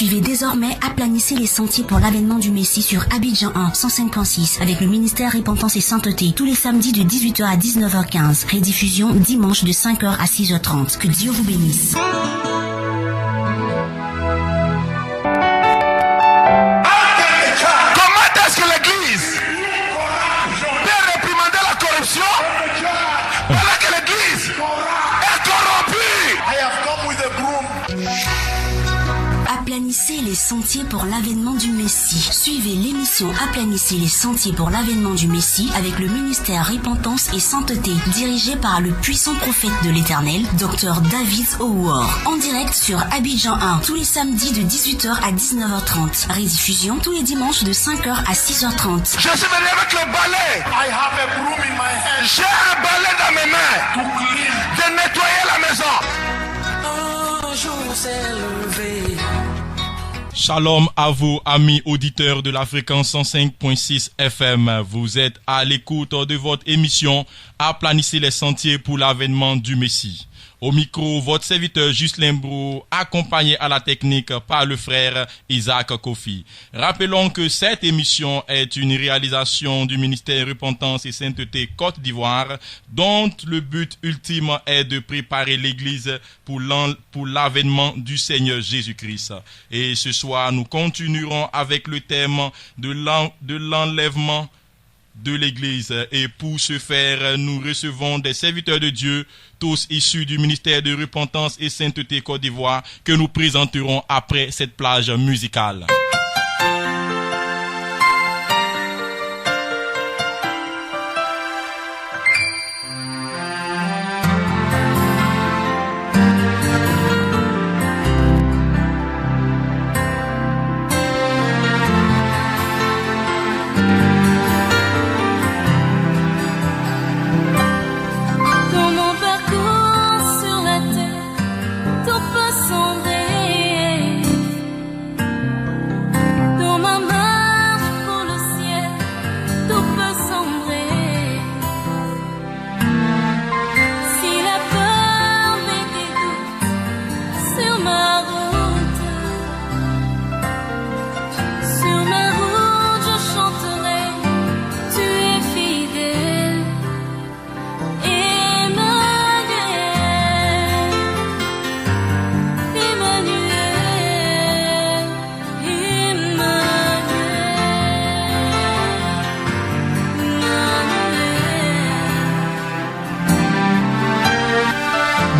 Suivez désormais Aplanissez les sentiers pour l'avènement du Messie sur Abidjan 1, 105.6 avec le ministère Repentance et Sainteté tous les samedis de 18h à 19h15. Rediffusion dimanche de 5h à 6h30. Que Dieu vous bénisse. Voilà que l'église est corrompue. I have come with a broom. Aplanissez les sentiers pour l'avènement du Messie. Suivez l'émission Aplanissez les sentiers pour l'avènement du Messie avec le ministère Repentance et Sainteté, dirigé par le puissant prophète de l'Éternel, Dr David Howard. En direct sur Abidjan 1, tous les samedis de 18h à 19h30. Rediffusion tous les dimanches de 5h à 6h30. Je suis venu avec le balai. I have a broom in my hand. J'ai un balai dans mes mains. To clean. De nettoyer la maison. Un jour s'est levé. Shalom à vous, amis auditeurs de la fréquence 105.6 FM. Vous êtes à l'écoute de votre émission Aplanissez les sentiers pour l'avènement du Messie. Au micro, votre serviteur Ghislain Brou, accompagné à la technique par le frère Isaac Kofi. Rappelons que cette émission est une réalisation du ministère Repentance et Sainteté Côte d'Ivoire, dont le but ultime est de préparer l'Église pour l'avènement du Seigneur Jésus-Christ. Et ce soir, nous continuerons avec le thème de l'enlèvement de l'Église. Et pour ce faire, nous recevons des serviteurs de Dieu, tous issus du ministère de Repentance et Sainteté Côte d'Ivoire, que nous présenterons après cette plage musicale.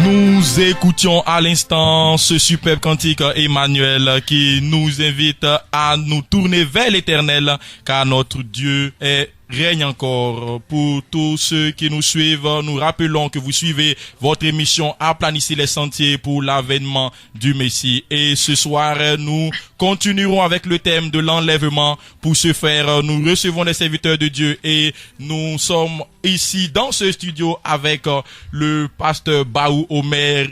Nous écoutions à l'instant ce superbe cantique Emmanuel qui nous invite à nous tourner vers l'Éternel, car notre Dieu règne encore. Pour tous ceux qui nous suivent, nous rappelons que vous suivez votre émission Aplanissez les sentiers pour l'avènement du Messie. Et ce soir, nous continuerons avec le thème de l'enlèvement. Pour ce faire, nous recevons les serviteurs de Dieu et nous sommes ici dans ce studio avec le pasteur Baou Omer,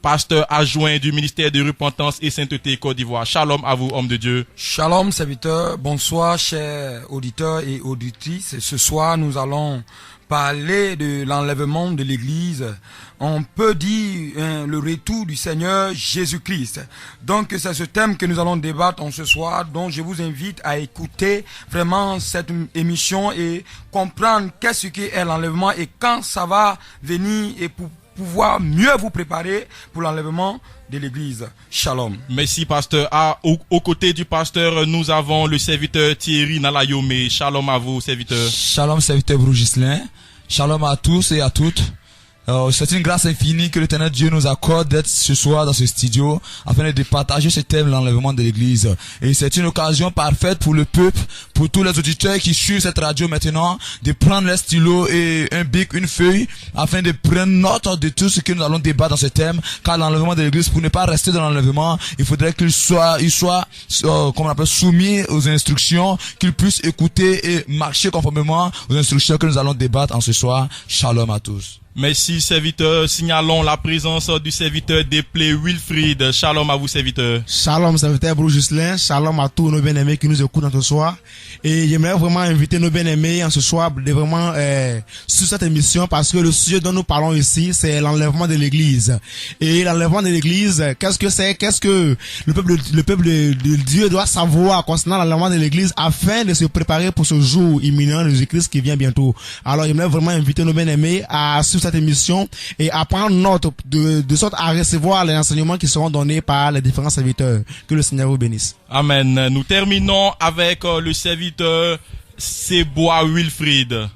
pasteur adjoint du ministère de Repentance et Sainteté Côte d'Ivoire. Shalom à vous, homme de Dieu. Shalom, serviteur. Bonsoir, chers auditeurs et auditrices. Ce soir, nous allons parler de l'enlèvement de l'Église. On peut dire le retour du Seigneur Jésus-Christ. Donc, c'est ce thème que nous allons débattre ce soir. Donc, je vous invite à écouter vraiment cette émission et comprendre qu'est-ce qu'est l'enlèvement et quand ça va venir et pour pouvoir mieux vous préparer pour l'enlèvement de l'Église. Shalom. Merci, pasteur. Aux côtés du pasteur, nous avons le serviteur Thierry Nalayome. Shalom à vous, serviteur. Shalom, serviteur Gislain. Shalom à tous et à toutes. C'est une grâce infinie que l'Éternel Dieu nous accorde d'être ce soir dans ce studio afin de partager ce thème, l'enlèvement de l'Église. Et c'est une occasion parfaite pour le peuple, pour tous les auditeurs qui suivent cette radio maintenant, de prendre les stylos et un bic, une feuille, afin de prendre note de tout ce que nous allons débattre dans ce thème. Car l'enlèvement de l'Église, pour ne pas rester dans l'enlèvement, il faudrait qu'il soit comme on appelle, soumis aux instructions, qu'il puisse écouter et marcher conformément aux instructions que nous allons débattre en ce soir. Shalom à tous. Merci, serviteur. Signalons la présence du serviteur déplé Wilfried. Shalom à vous, serviteur. Shalom, serviteur Bro Gislain. Shalom à tous nos bien-aimés qui nous écoutent ce soir. Et j'aimerais vraiment inviter nos bien-aimés en ce soir de vraiment sur cette émission parce que le sujet dont nous parlons ici, c'est l'enlèvement de l'Église. Et l'enlèvement de l'Église, qu'est-ce que c'est? Qu'est-ce que le peuple de Dieu doit savoir concernant l'enlèvement de l'Église afin de se préparer pour ce jour imminent de Jésus-Christ qui vient bientôt? Alors, j'aimerais vraiment inviter nos bien-aimés à suivre cette émission et à prendre note de sorte à recevoir les enseignements qui seront donnés par les différents serviteurs. Que le Seigneur vous bénisse. Amen. Nous terminons avec le serviteur Sebois Wilfried.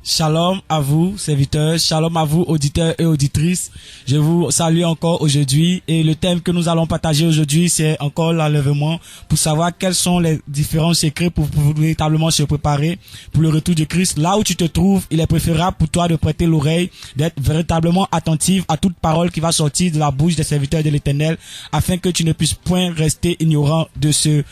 Shalom à vous, serviteurs. Shalom à vous, auditeurs et auditrices. Je vous salue encore aujourd'hui. Et le thème que nous allons partager aujourd'hui, c'est encore l'enlèvement, pour savoir quels sont les différents secrets pour véritablement se préparer pour le retour de Christ. Là où tu te trouves, il est préférable pour toi de prêter l'oreille, d'être véritablement attentif à toute parole qui va sortir de la bouche des serviteurs de l'Éternel, afin que tu ne puisses point rester ignorant de ce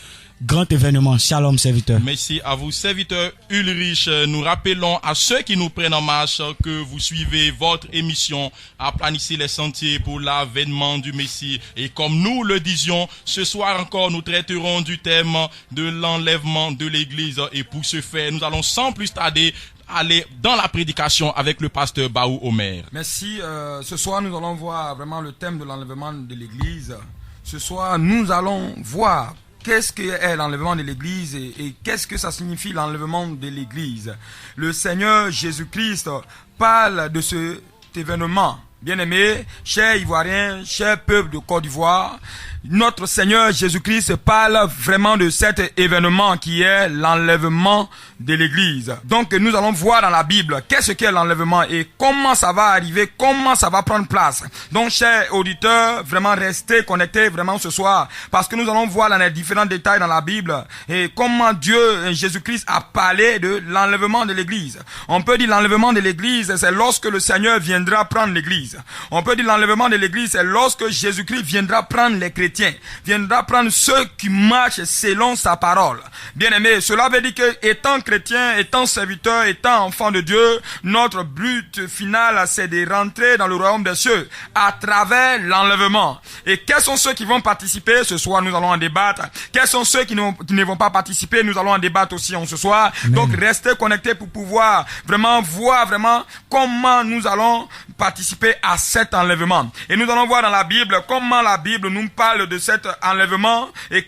grand événement. Shalom, serviteur. Merci à vous, serviteur Ulrich. Nous rappelons à ceux qui nous prennent en marche que vous suivez votre émission à planifier les sentiers pour l'avènement du Messie. Et comme nous le disions, ce soir encore, nous traiterons du thème de l'enlèvement de l'Église. Et pour ce faire, nous allons sans plus tarder aller dans la prédication avec le pasteur Baou Omer. Merci. Ce soir, nous allons voir vraiment le thème de l'enlèvement de l'Église. Ce soir, nous allons voir qu'est-ce qu'est l'enlèvement de l'Église et qu'est-ce que ça signifie l'enlèvement de l'Église. Le Seigneur Jésus-Christ parle de cet événement. Bien-aimés, chers Ivoiriens, chers peuple de Côte d'Ivoire, notre Seigneur Jésus-Christ parle vraiment de cet événement qui est l'enlèvement de l'Église. Donc nous allons voir dans la Bible qu'est-ce qu'est l'enlèvement et comment ça va arriver, comment ça va prendre place. Donc chers auditeurs, vraiment restez connectés vraiment ce soir parce que nous allons voir dans les différents détails dans la Bible et comment Dieu, Jésus-Christ a parlé de l'enlèvement de l'Église. On peut dire l'enlèvement de l'Église, c'est lorsque le Seigneur viendra prendre l'Église. On peut dire l'enlèvement de l'Église, c'est lorsque Jésus-Christ viendra prendre les chrétiens, viendra prendre ceux qui marchent selon sa parole. Bien-aimés, cela veut dire que étant chrétien, étant serviteur, étant enfant de Dieu, notre but final, c'est de rentrer dans le royaume des cieux à travers l'enlèvement. Et quels sont ceux qui vont participer? Ce soir, nous allons en débattre. Quels sont ceux qui ne vont pas participer? Nous allons en débattre aussi ce soir. Amen. Donc, restez connectés pour pouvoir vraiment voir vraiment comment nous allons participer à cet enlèvement. Et nous allons voir dans la Bible comment la Bible nous parle de cet enlèvement et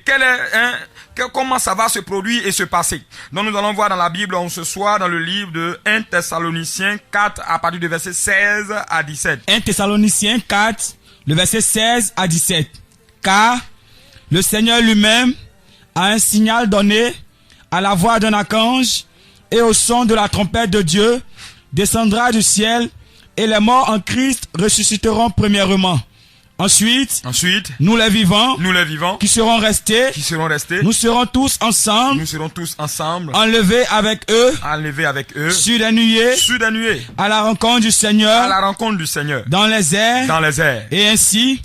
comment ça va se produire et se passer. Donc nous allons voir dans la Bible ce soir dans le livre de 1 Thessaloniciens 4 à partir du verset 16 à 17. 1 Thessaloniciens 4, le verset 16 à 17. Car le Seigneur lui-même a un signal donné à la voix d'un archange et au son de la trompette de Dieu descendra du ciel et les morts en Christ ressusciteront premièrement. Ensuite, nous les vivants, qui seront restés, nous serons tous ensemble, enlevés avec eux, sur les nuées, à la rencontre du Seigneur, dans les airs, et ainsi,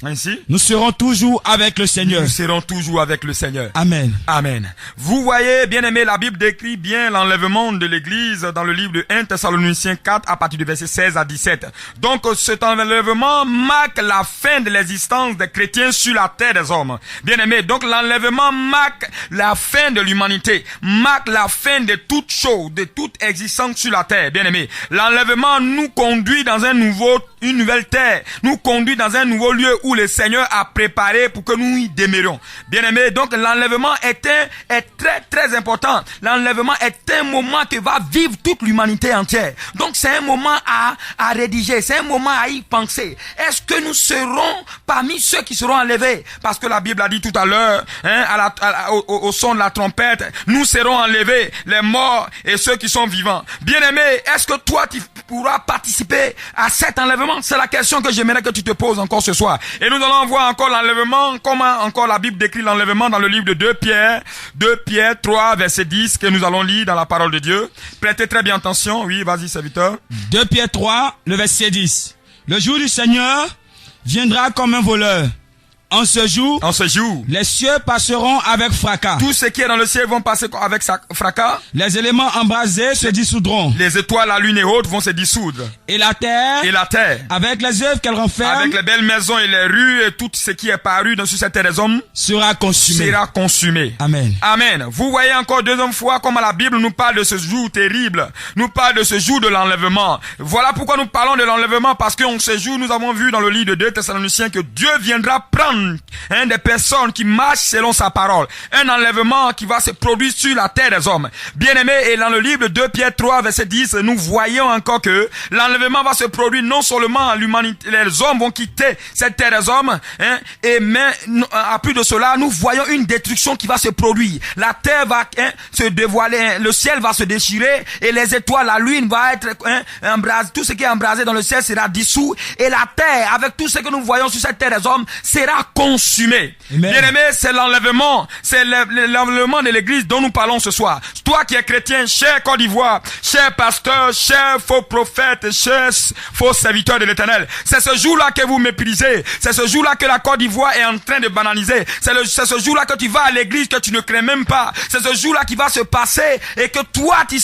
nous serons toujours avec le Seigneur. Amen. Amen. Vous voyez, bien aimé, la Bible décrit bien l'enlèvement de l'Église dans le livre de 1 Thessaloniciens 4 à partir du verset 16 à 17. Donc, cet enlèvement marque la fin de l'existence des chrétiens sur la terre des hommes. Bien-aimés, donc l'enlèvement marque la fin de l'humanité, marque la fin de toute chose, de toute existence sur la terre. Bien-aimés, l'enlèvement nous conduit dans une nouvelle terre, nous conduit dans un nouveau lieu où le Seigneur a préparé pour que nous y demeurions. Bien-aimés, donc l'enlèvement est très très important. L'enlèvement est un moment que va vivre toute l'humanité entière. Donc c'est un moment à rédiger, c'est un moment à y penser. Est-ce que nous serons parmi ceux qui seront enlevés? Parce que la Bible a dit tout à l'heure, au son de la trompette, nous serons enlevés, les morts et ceux qui sont vivants. Bien-aimé, est-ce que toi tu pourras participer à cet enlèvement? C'est la question que j'aimerais que tu te poses encore ce soir. Et nous allons voir encore l'enlèvement, comment encore la Bible décrit l'enlèvement dans le livre de 2 Pierre 3 verset 10 que nous allons lire dans la parole de Dieu. Prêtez très bien attention. Oui, vas-y serviteur. 2 Pierre 3, le verset 10. Le jour du Seigneur viendra comme un voleur. En ce jour, les cieux passeront avec fracas. Tout ce qui est dans le ciel vont passer avec fracas. Les éléments embrasés se dissoudront. Les étoiles, la lune et autres vont se dissoudre. Et la terre, avec les œuvres qu'elle renferme, avec les belles maisons et les rues et tout ce qui est paru sur cette terre des hommes, sera consumé. Amen. Amen. Vous voyez encore deuxième fois comment la Bible nous parle de ce jour terrible. Nous parle de ce jour de l'enlèvement. Voilà pourquoi nous parlons de l'enlèvement, parce qu'en ce jour, nous avons vu dans le livre de 2 Thessaloniciens que Dieu viendra prendre des personnes qui marchent selon sa parole. Un enlèvement qui va se produire sur la terre des hommes. Bien-aimés, et dans le livre de 2 Pierre 3, verset 10, nous voyons encore que l'enlèvement va se produire non seulement l'humanité, les hommes vont quitter cette terre des hommes, mais à plus de cela, nous voyons une destruction qui va se produire. La terre va se dévoiler, le ciel va se déchirer, et les étoiles, la lune va être embrasée. Tout ce qui est embrasé dans le ciel sera dissous, et la terre, avec tout ce que nous voyons sur cette terre des hommes, sera consumé. Bien-aimé, c'est l'enlèvement de l'église dont nous parlons ce soir. Toi qui es chrétien, cher Côte d'Ivoire, cher pasteur, cher faux prophète, cher faux serviteur de l'Éternel, c'est ce jour-là que vous méprisez. C'est ce jour-là que la Côte d'Ivoire est en train de banaliser. C'est ce jour-là que tu vas à l'église que tu ne crains même pas. C'est ce jour-là qui va se passer et que toi tu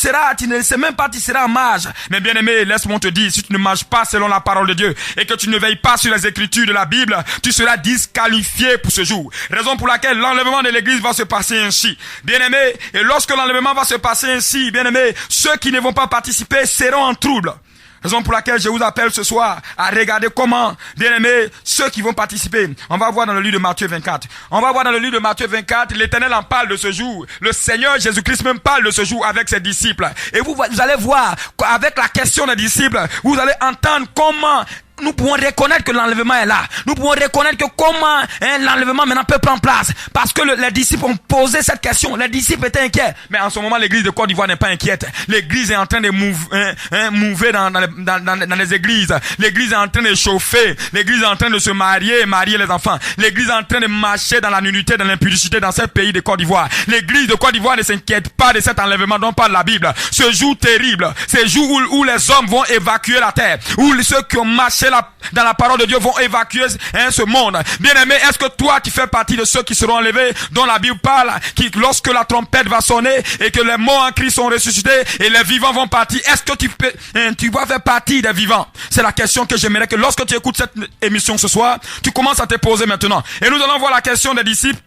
ne sais même pas, tu seras mage. Mais bien-aimé, laisse-moi te dire, si tu ne marches pas selon la parole de Dieu et que tu ne veilles pas sur les écritures de la Bible, tu seras disqualifié pour ce jour. Raison pour laquelle l'enlèvement de l'église va se passer ainsi. Bien-aimé, et lorsque l'enlèvement va se passer ainsi, bien-aimé, ceux qui ne vont pas participer seront en trouble. Raison pour laquelle je vous appelle ce soir à regarder comment, bien-aimés, ceux qui vont participer. On va voir dans le livre de Matthieu 24. On va voir dans le livre de Matthieu 24, l'Éternel en parle de ce jour. Le Seigneur Jésus-Christ même parle de ce jour avec ses disciples. Et vous allez voir, avec la question des disciples, vous allez entendre comment nous pouvons reconnaître que l'enlèvement est là. Nous pouvons reconnaître que comment l'enlèvement maintenant peut prendre place. Parce que les disciples ont posé cette question. Les disciples étaient inquiets. Mais en ce moment, l'église de Côte d'Ivoire n'est pas inquiète. L'église est en train de mouver dans les églises. L'église est en train de chauffer. L'église est en train de se marier les enfants. L'église est en train de marcher dans la nudité, dans l'impudicité dans ce pays de Côte d'Ivoire. L'église de Côte d'Ivoire ne s'inquiète pas de cet enlèvement dont parle la Bible. Ce jour terrible. Ce jour où les hommes vont évacuer la terre. Où ceux qui ont marché dans la parole de Dieu vont évacuer ce monde. Bien-aimé, est-ce que toi tu fais partie de ceux qui seront enlevés, dont la Bible parle, qui lorsque la trompette va sonner et que les morts en Christ sont ressuscités et les vivants vont partir, est-ce que tu vas faire partie des vivants? C'est la question que j'aimerais que lorsque tu écoutes cette émission ce soir, tu commences à te poser maintenant. Et nous allons voir la question des disciples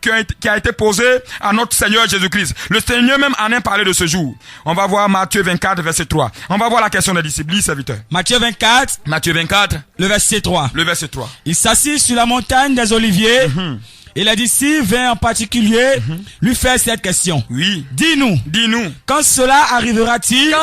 qui a été posée à notre Seigneur Jésus-Christ. Le Seigneur même en a parlé de ce jour. On va voir Matthieu 24 verset 3. On va voir la question des disciples. Lis, serviteur. Matthieu 24. Le verset 3. Il s'assit sur la montagne des Oliviers. Et les disciples vinrent en particulier lui faire cette question. Oui. Dis-nous. Quand cela arrivera-t-il?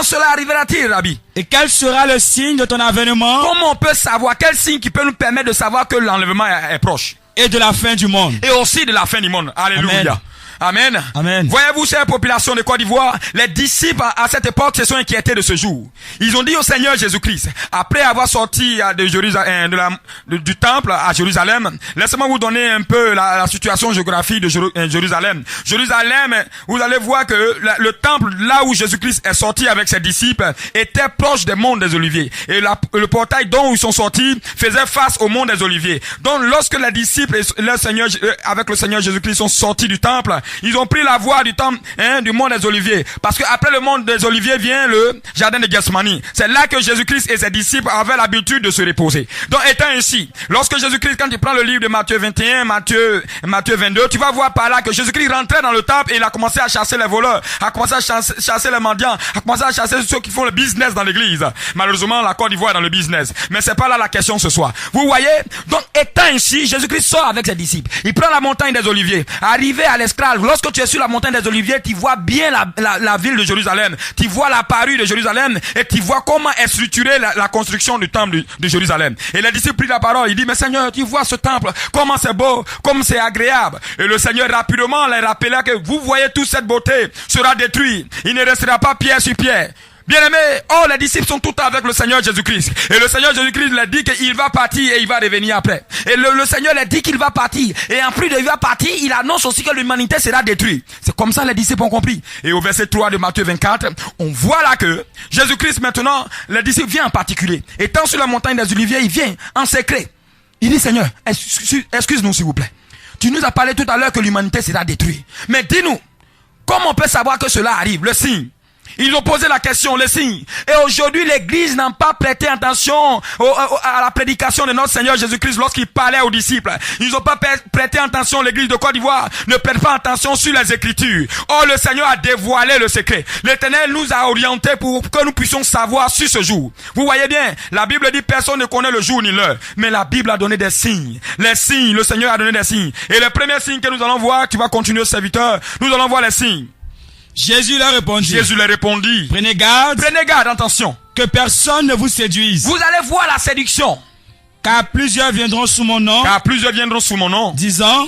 Rabbi? Et quel sera le signe de ton avènement? Comment on peut savoir? Quel signe qui peut nous permettre de savoir que l'enlèvement est proche? Et de la fin du monde. Et aussi de la fin du monde. Alléluia. Amen. Voyez-vous, chère population de Côte d'Ivoire, les disciples à cette époque se sont inquiétés de ce jour. Ils ont dit au Seigneur Jésus-Christ, après avoir sorti de Jérusalem, du temple à Jérusalem, laissez-moi vous donner un peu la situation géographique de Jérusalem. Jérusalem, vous allez voir que le temple, là où Jésus-Christ est sorti avec ses disciples, était proche des monts des Oliviers. Et le portail dont ils sont sortis faisait face au mont des Oliviers. Donc, lorsque les disciples avec le Seigneur Jésus-Christ sont sortis du temple, ils ont pris la voie du temple, du mont des Oliviers. Parce que après le mont des Oliviers vient le jardin de Gethsémani. C'est là que Jésus-Christ et ses disciples avaient l'habitude de se reposer. Donc, étant ainsi, lorsque Jésus-Christ, quand il prend le livre de Matthieu 21, Matthieu 22, tu vas voir par là que Jésus-Christ rentrait dans le temple et il a commencé à chasser les voleurs, a commencé à chasser les mendiants, a commencé à chasser ceux qui font le business dans l'église. Malheureusement, la Côte d'Ivoire est dans le business. Mais c'est pas là la question ce soir. Vous voyez? Donc, étant ainsi, Jésus-Christ sort avec ses disciples. Il prend la montagne des Oliviers. Arrivé à l'esclave, lorsque tu es sur la montagne des Oliviers, tu vois bien la ville de Jérusalem. Tu vois la parure de Jérusalem et tu vois comment est structurée la construction du temple de Jérusalem. Et les disciples prennent la parole. Il dit, mais Seigneur, tu vois ce temple, comment c'est beau, comme c'est agréable. Et le Seigneur rapidement les rappela que vous voyez toute cette beauté sera détruite. Il ne restera pas pierre sur pierre. Bien-aimés, les disciples sont tout avec le Seigneur Jésus-Christ. Et le Seigneur Jésus-Christ leur dit qu'il va partir et il va revenir après. Et le Seigneur leur dit qu'il va partir. Et en plus de il va partir, il annonce aussi que l'humanité sera détruite. C'est comme ça les disciples ont compris. Et au verset 3 de Matthieu 24, on voit là que Jésus-Christ maintenant, les disciples viennent en particulier. Étant sur la montagne des Oliviers, il vient en secret. Il dit, Seigneur, excuse-nous s'il vous plaît. Tu nous as parlé tout à l'heure que l'humanité sera détruite. Mais dis-nous, comment on peut savoir que cela arrive? Le signe. Ils ont posé la question, le signe. Et aujourd'hui, l'église n'a pas prêté attention à la prédication de notre Seigneur Jésus-Christ lorsqu'il parlait aux disciples. Ils n'ont pas prêté attention, l'église de Côte d'Ivoire ne prête pas attention sur les Écritures. Or, le Seigneur a dévoilé le secret. L'Éternel nous a orientés pour que nous puissions savoir sur ce jour. Vous voyez bien, la Bible dit personne ne connaît le jour ni l'heure. Mais la Bible a donné des signes. Les signes, le Seigneur a donné des signes. Et le premier signe que nous allons voir, qui va continuer serviteur, nous allons voir les signes. Jésus leur répondit. Prenez garde, attention. Que personne ne vous séduise. Vous allez voir la séduction. Car plusieurs viendront sous mon nom. Disant.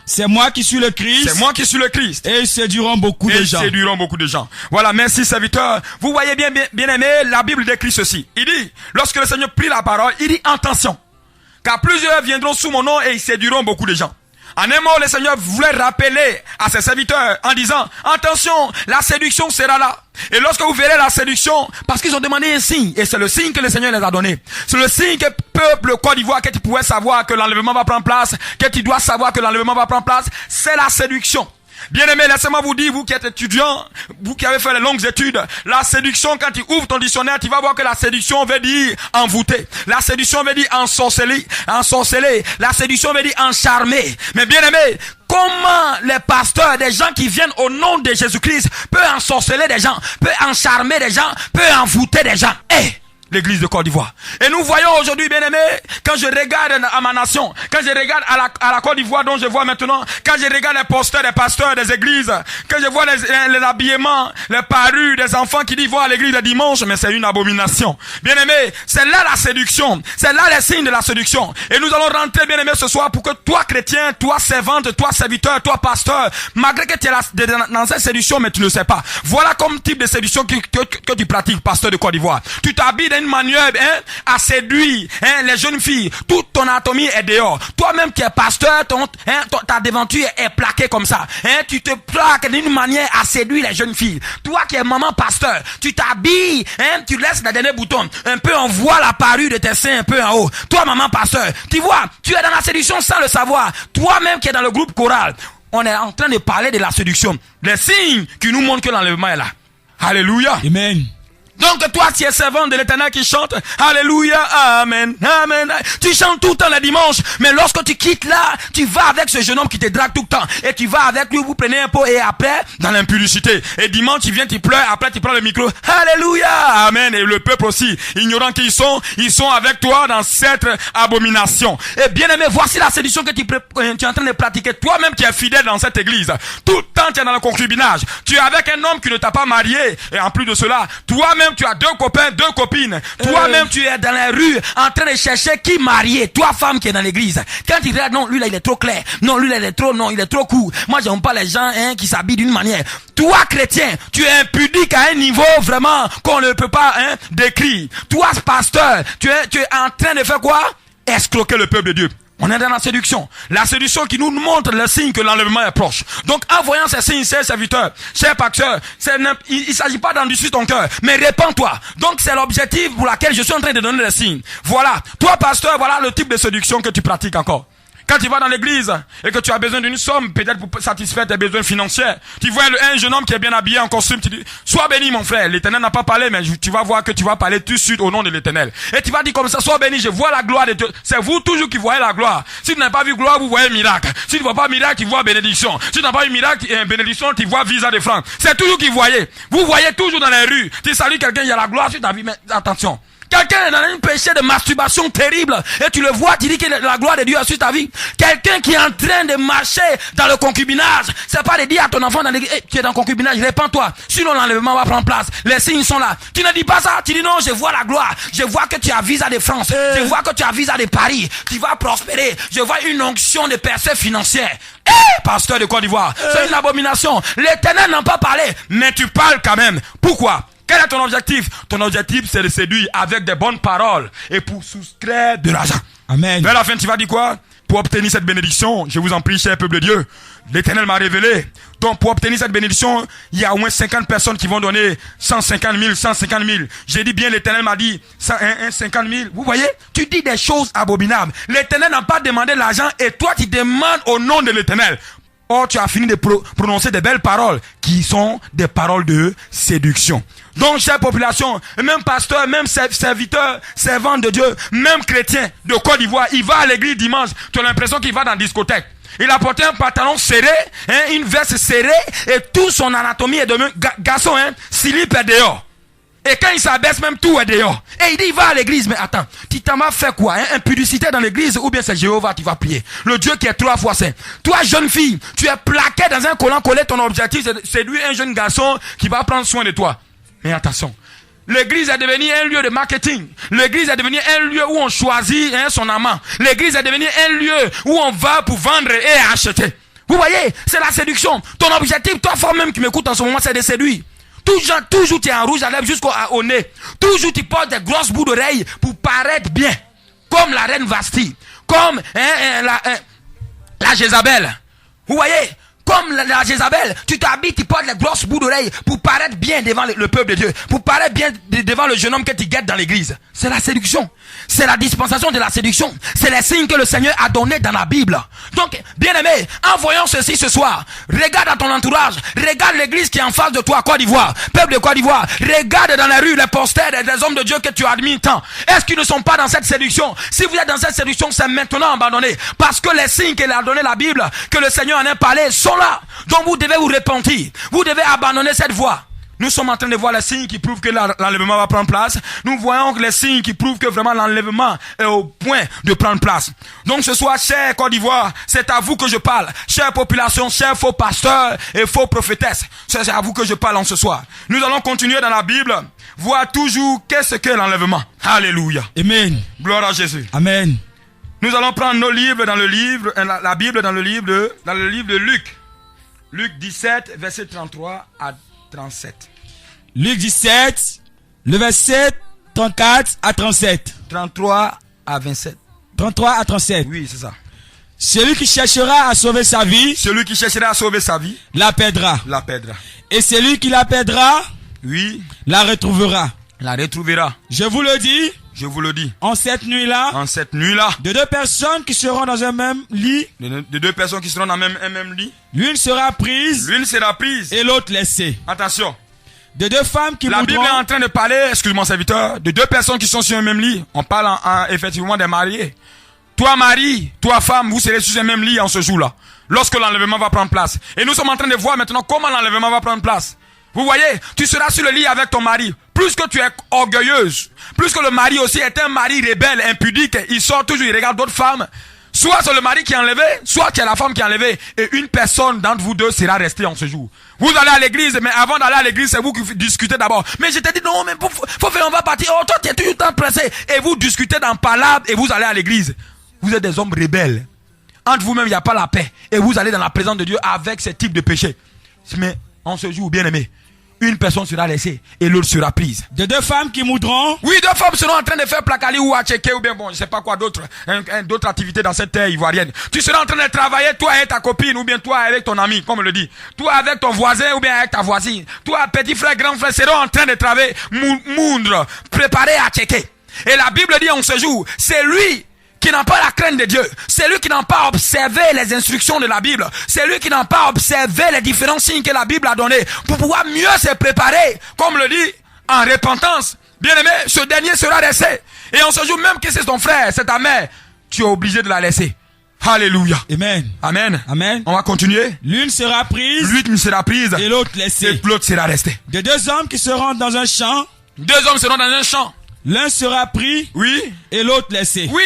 C'est moi qui suis le Christ. Et ils séduiront beaucoup de gens. Voilà, merci serviteur. Vous voyez bien aimé, la Bible décrit ceci. Il dit, lorsque le Seigneur prit la parole, il dit attention. Car plusieurs viendront sous mon nom et ils séduiront beaucoup de gens. En un mot, le Seigneur voulait rappeler à ses serviteurs en disant, attention, la séduction sera là. Et lorsque vous verrez la séduction, parce qu'ils ont demandé un signe, et c'est le signe que le Seigneur les a donné. C'est le signe que peuple Côte d'Ivoire, que tu pouvais savoir que l'enlèvement va prendre place, que tu dois savoir que l'enlèvement va prendre place, c'est la séduction. Bien-aimé, laissez-moi vous dire, vous qui êtes étudiant, vous qui avez fait les longues études, la séduction, quand tu ouvres ton dictionnaire, tu vas voir que la séduction veut dire envoûter. La séduction veut dire ensorceler. La séduction veut dire encharmer. Mais bien-aimé, comment les pasteurs, des gens qui viennent au nom de Jésus-Christ, peuvent ensorceler des gens, peuvent encharmer des gens, peuvent envoûter des gens? L'église de Côte d'Ivoire. Et nous voyons aujourd'hui, bien-aimés, quand je regarde à ma nation, quand je regarde à la Côte d'Ivoire dont je vois maintenant, quand je regarde les posters des pasteurs des églises, quand je vois les habillements, les parures des enfants qui disent voir à l'église le dimanche, mais c'est une abomination. Bien-aimés, c'est là la séduction. C'est là les signes de la séduction. Et nous allons rentrer, bien-aimés, ce soir pour que toi, chrétien, toi, servante, toi, serviteur, toi, pasteur, malgré que tu es dans cette séduction, mais tu ne sais pas. Voilà comme type de séduction que tu pratiques, pasteur de Côte d'Ivoire. Tu t'habilles d'une manière à séduire les jeunes filles. Toute ton anatomie est dehors. Toi-même qui es pasteur, ta devanture est plaquée comme ça. Tu te plaques d'une manière à séduire les jeunes filles. Toi qui es maman pasteur, tu t'habilles, tu laisses les derniers boutons. Un peu on voit la parure de tes seins un peu en haut. Toi maman pasteur, tu vois, tu es dans la séduction sans le savoir. Toi-même qui es dans le groupe choral, on est en train de parler de la séduction. Les signes qui nous montrent que l'enlèvement est là. Alléluia. Amen. Donc toi, tu es servant de l'Éternel qui chante Alléluia, Amen, Amen. Tu chantes tout le temps les dimanches, mais lorsque tu quittes là, tu vas avec ce jeune homme qui te drague tout le temps. Et tu vas avec lui, vous prenez un pot et après, dans l'impudicité. Et dimanche, tu viens, tu pleures, après tu prends le micro. Alléluia, Amen. Et le peuple aussi, ignorant qui ils sont avec toi dans cette abomination. Et bien aimé, voici la séduction que tu es en train de pratiquer. Toi-même qui es fidèle dans cette église, tout le temps tu es dans le concubinage. Tu es avec un homme qui ne t'a pas marié. Et en plus de cela, toi-même tu as 2 copains, 2 copines. Toi-même, tu es dans la rue en train de chercher qui marier. Toi, femme qui est dans l'église. Quand tu regardes, non, lui là, il est trop clair. Non, lui là, il est trop court. Moi, j'aime pas les gens qui s'habillent d'une manière. Toi, chrétien, tu es impudique à un niveau vraiment qu'on ne peut pas décrire. Toi, pasteur, tu es en train de faire quoi? Escroquer le peuple de Dieu. On est dans la séduction. La séduction qui nous montre le signe que l'enlèvement est proche. Donc, en voyant ces signes, chers serviteurs, chers pasteurs, il ne s'agit pas d'endurcir ton cœur, mais répands-toi. Donc, c'est l'objectif pour lequel je suis en train de donner les signes. Voilà. Toi, pasteur, voilà le type de séduction que tu pratiques encore. Quand tu vas dans l'église et que tu as besoin d'une somme, peut-être pour satisfaire tes besoins financiers, tu vois un jeune homme qui est bien habillé en costume, tu dis, sois béni mon frère, l'Éternel n'a pas parlé, mais tu vas voir que tu vas parler tout de suite au nom de l'Éternel. Et tu vas dire comme ça, sois béni, je vois la gloire de Dieu. C'est vous toujours qui voyez la gloire. Si tu n'as pas vu gloire, vous voyez miracle. Si tu ne vois pas miracle, tu vois bénédiction. Si tu n'as pas eu miracle, bénédiction, tu vois visa de francs. C'est toujours qui voyez. Vous voyez toujours dans les rues. Tu salues quelqu'un, il y a la gloire sur ta vie, mais attention. Quelqu'un est dans un péché de masturbation terrible et tu le vois, tu dis que la gloire de Dieu est sur ta vie. Quelqu'un qui est en train de marcher dans le concubinage, c'est pas de dire à ton enfant dans l'église, tu es dans le concubinage, répands-toi, sinon l'enlèvement va prendre place. Les signes sont là. Tu ne dis pas ça, tu dis non, je vois la gloire, je vois que tu as visa de France, je vois que tu as visa de Paris, tu vas prospérer, je vois une onction de percée financière. Pasteur de Côte d'Ivoire, c'est une abomination. L'Éternel n'a pas parlé, mais tu parles quand même. Pourquoi? Quel est ton objectif? Ton objectif, c'est de séduire avec des bonnes paroles et pour soustraire de l'argent. Amen. Vers la fin, tu vas dire quoi? pour obtenir cette bénédiction, je vous en prie, cher peuple de Dieu, l'Éternel m'a révélé. Donc, pour obtenir cette bénédiction, il y a au moins 50 personnes qui vont donner 150 000, 150 000. J'ai dit bien, l'Éternel m'a dit 50 000. Vous voyez, tu dis des choses abominables. L'Éternel n'a pas demandé l'argent et toi, tu demandes au nom de l'Éternel. Or, tu as fini de prononcer des belles paroles qui sont des paroles de séduction. Donc, chère population, même pasteur, même serviteur, servant de Dieu, même chrétien de Côte d'Ivoire, il va à l'église dimanche, tu as l'impression qu'il va dans la discothèque. Il a porté un pantalon serré, une veste serrée, et toute son anatomie est devenue garçon, slip est dehors. Et quand il s'abaisse, même tout est dehors. Et il dit, il va à l'église. Mais attends, tu t'en vas faire quoi? Impudicité dans l'église ou bien c'est Jéhovah qui va prier? Le Dieu qui est 3 fois saint. Toi, jeune fille, tu es plaqué dans un collant collé. Ton objectif, c'est de séduire un jeune garçon qui va prendre soin de toi. Mais attention, l'église est devenue un lieu de marketing. L'église est devenue un lieu où on choisit son amant. L'église est devenue un lieu où on va pour vendre et acheter. Vous voyez, c'est la séduction. Ton objectif, toi, femme même qui m'écoute en ce moment, c'est de séduire. Toujours tu es en rouge à lèvres jusqu'au nez. Toujours tu portes des grosses bouts d'oreilles pour paraître bien. Comme la reine Vasti. Comme la Jézabel. Vous voyez? Comme la Jézabel, tu t'habilles, tu portes les grosses bouts d'oreilles pour paraître bien devant le peuple de Dieu. Pour paraître bien devant le jeune homme que tu guettes dans l'église. C'est la séduction. C'est la dispensation de la séduction. C'est les signes que le Seigneur a donnés dans la Bible. Donc, bien aimé, en voyant ceci ce soir, regarde dans ton entourage, regarde l'église qui est en face de toi, Côte d'Ivoire, peuple de Côte d'Ivoire, regarde dans la rue les posters des hommes de Dieu que tu admires tant. Est-ce qu'ils ne sont pas dans cette séduction? Si vous êtes dans cette séduction, c'est maintenant abandonné. Parce que les signes qu'elle a donné la Bible, que le Seigneur en a parlé, sont là. Donc vous devez vous repentir. Vous devez abandonner cette voie. Nous sommes en train de voir les signes qui prouvent que l'enlèvement va prendre place. Nous voyons les signes qui prouvent que vraiment l'enlèvement est au point de prendre place. Donc ce soir, chère Côte d'Ivoire, c'est à vous que je parle. Chère population, chers faux pasteurs et faux prophétesses. C'est à vous que je parle en ce soir. Nous allons continuer dans la Bible, voir toujours qu'est-ce que l'enlèvement. Alléluia. Amen. Gloire à Jésus. Amen. Nous allons prendre nos livres dans le livre, la Bible dans le livre de Luc. Luc 17, verset 33 à 37. Luc 17, le verset 34 à 37. 33 à 27. 33 à 37. Oui, c'est ça. Celui qui cherchera à sauver sa vie. Celui qui cherchera à sauver sa vie. La perdra. La perdra. Et celui qui la perdra. Oui. La retrouvera. La retrouvera. Je vous le dis. Je vous le dis. En cette nuit-là. En cette nuit-là. De 2 personnes qui seront dans un même lit. De 2 personnes qui seront dans un même lit. L'une sera prise. L'une sera prise. Et l'autre laissée. Attention. De 2 femmes qui La Bible est en train de parler, excuse-moi serviteur, de 2 personnes qui sont sur un même lit. On parle effectivement des mariés. Toi mari, toi femme, vous serez sur un même lit en ce jour-là. Lorsque l'enlèvement va prendre place. Et nous sommes en train de voir maintenant comment l'enlèvement va prendre place. Vous voyez, tu seras sur le lit avec ton mari. Plus que tu es orgueilleuse, plus que le mari aussi est un mari rebelle, impudique, il sort toujours, il regarde d'autres femmes. Soit c'est le mari qui est enlevé, soit c'est la femme qui est enlevée. Et une personne d'entre vous deux sera restée en ce jour. Vous allez à l'église, mais avant d'aller à l'église, c'est vous qui discutez d'abord. Mais je t'ai dit, non, mais faut faire, on va partir. Oh, toi, tu es toujours temps pressé. Et vous discutez dans palabre et vous allez à l'église. Vous êtes des hommes rebelles. Entre vous-même, il n'y a pas la paix. Et vous allez dans la présence de Dieu avec ce type de péché. Mais en ce jour, bien aimé, une personne sera laissée et l'autre sera prise. De 2 femmes qui moudront. Oui, 2 femmes seront en train de faire placali ou à checker ou bien bon, je sais pas quoi d'autre, d'autres activités dans cette terre ivoirienne. Tu seras en train de travailler, toi et ta copine ou bien toi avec ton ami, comme on le dit. Toi avec ton voisin ou bien avec ta voisine. Toi, petit frère, grand frère, seront en train de travailler, moudre, préparer à checker. Et la Bible dit en ce jour, c'est lui qui n'a pas la crainte de Dieu, c'est lui qui n'a pas observé les instructions de la Bible, c'est lui qui n'a pas observé les différents signes que la Bible a donnés pour pouvoir mieux se préparer, comme le dit, en repentance. Bien aimé, ce dernier sera laissé. Et en ce jour, même que c'est ton frère, c'est ta mère, tu es obligé de la laisser. Alléluia. Amen. Amen. Amen. On va continuer. L'une sera prise. L'une sera prise. Et l'autre laissée. Et l'autre sera restée. De 2 hommes qui seront dans un champ. 2 hommes seront dans un champ. L'un sera pris. Oui. Et l'autre laissé. Oui,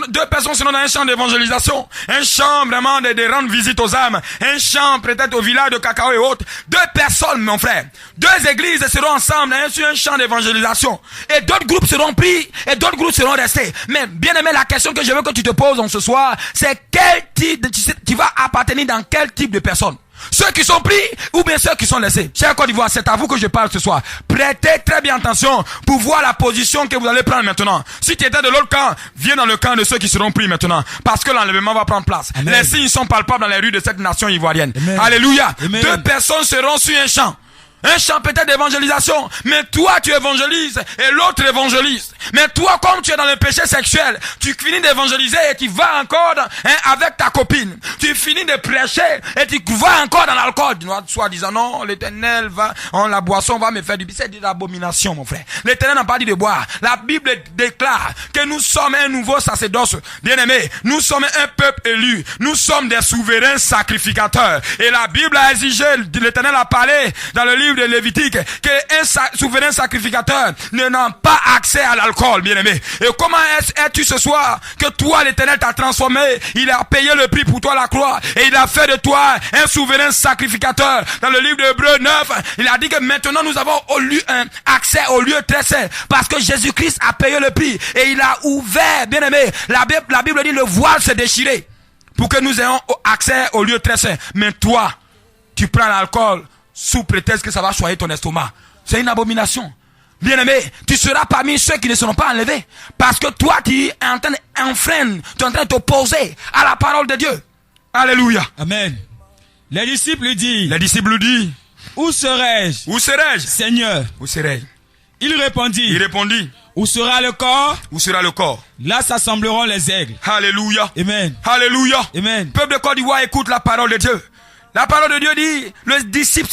2 personnes seront dans un champ d'évangélisation. Un champ vraiment de rendre visite aux âmes. Un champ peut-être au village de Cacao et autres. 2 personnes, mon frère. 2 églises seront ensemble sur un champ d'évangélisation. Et d'autres groupes seront pris et d'autres groupes seront restés. Mais bien aimé, la question que je veux que tu te poses ce soir, c'est quel type tu vas appartenir dans quel type de personne. Ceux qui sont pris ou bien ceux qui sont laissés. Chers Côte d'Ivoire, c'est à vous que je parle ce soir. Prêtez très bien attention pour voir la position que vous allez prendre maintenant. Si tu étais de l'autre camp, viens dans le camp de ceux qui seront pris maintenant. Parce que l'enlèvement va prendre place. Amen. Les signes sont palpables dans les rues de cette nation ivoirienne. Amen. Alléluia. Amen. 2 personnes seront sur un champ. Un champ peut-être d'évangélisation, mais toi tu évangélises et l'autre évangélise. Mais toi, comme tu es dans le péché sexuel, tu finis d'évangéliser et tu vas encore avec ta copine. Tu finis de prêcher et tu vas encore dans l'alcool. Soit disant non, l'Éternel va, la boisson va me faire du bien. C'est de l'abomination, mon frère. L'Éternel n'a pas dit de boire. La Bible déclare que nous sommes un nouveau sacerdoce. Bien-aimé, nous sommes un peuple élu. Nous sommes des souverains sacrificateurs. Et la Bible a exigé, l'Éternel a parlé dans le livre de Lévitique, qu'un souverain sacrificateur n'a pas accès à l'alcool, bien-aimé. Et comment es-tu ce soir que toi, l'Éternel t'a transformé, il a payé le prix pour toi la croix, et il a fait de toi un souverain sacrificateur. Dans le livre de Hébreux 9, il a dit que maintenant nous avons accès au lieu très saint, parce que Jésus-Christ a payé le prix, et il a ouvert, bien-aimé, la Bible dit le voile s'est déchiré, pour que nous ayons accès au lieu très saint. Mais toi, tu prends l'alcool sous prétexte que ça va choyer ton estomac. C'est une abomination. Bien-aimé, tu seras parmi ceux qui ne seront pas enlevés. Parce que toi, tu es en train d'enfreindre, tu es en train de t'opposer à la parole de Dieu. Alléluia. Amen. Les disciples lui disent. Où serais-je? Où serais-je? Seigneur. Où serais-je? Il répondit. Où sera le corps? Où sera le corps? Là s'assembleront les aigles. Alléluia. Amen. Alléluia. Amen. Peuple de Côte d'Ivoire, écoute la parole de Dieu. La parole de Dieu dit, les disciples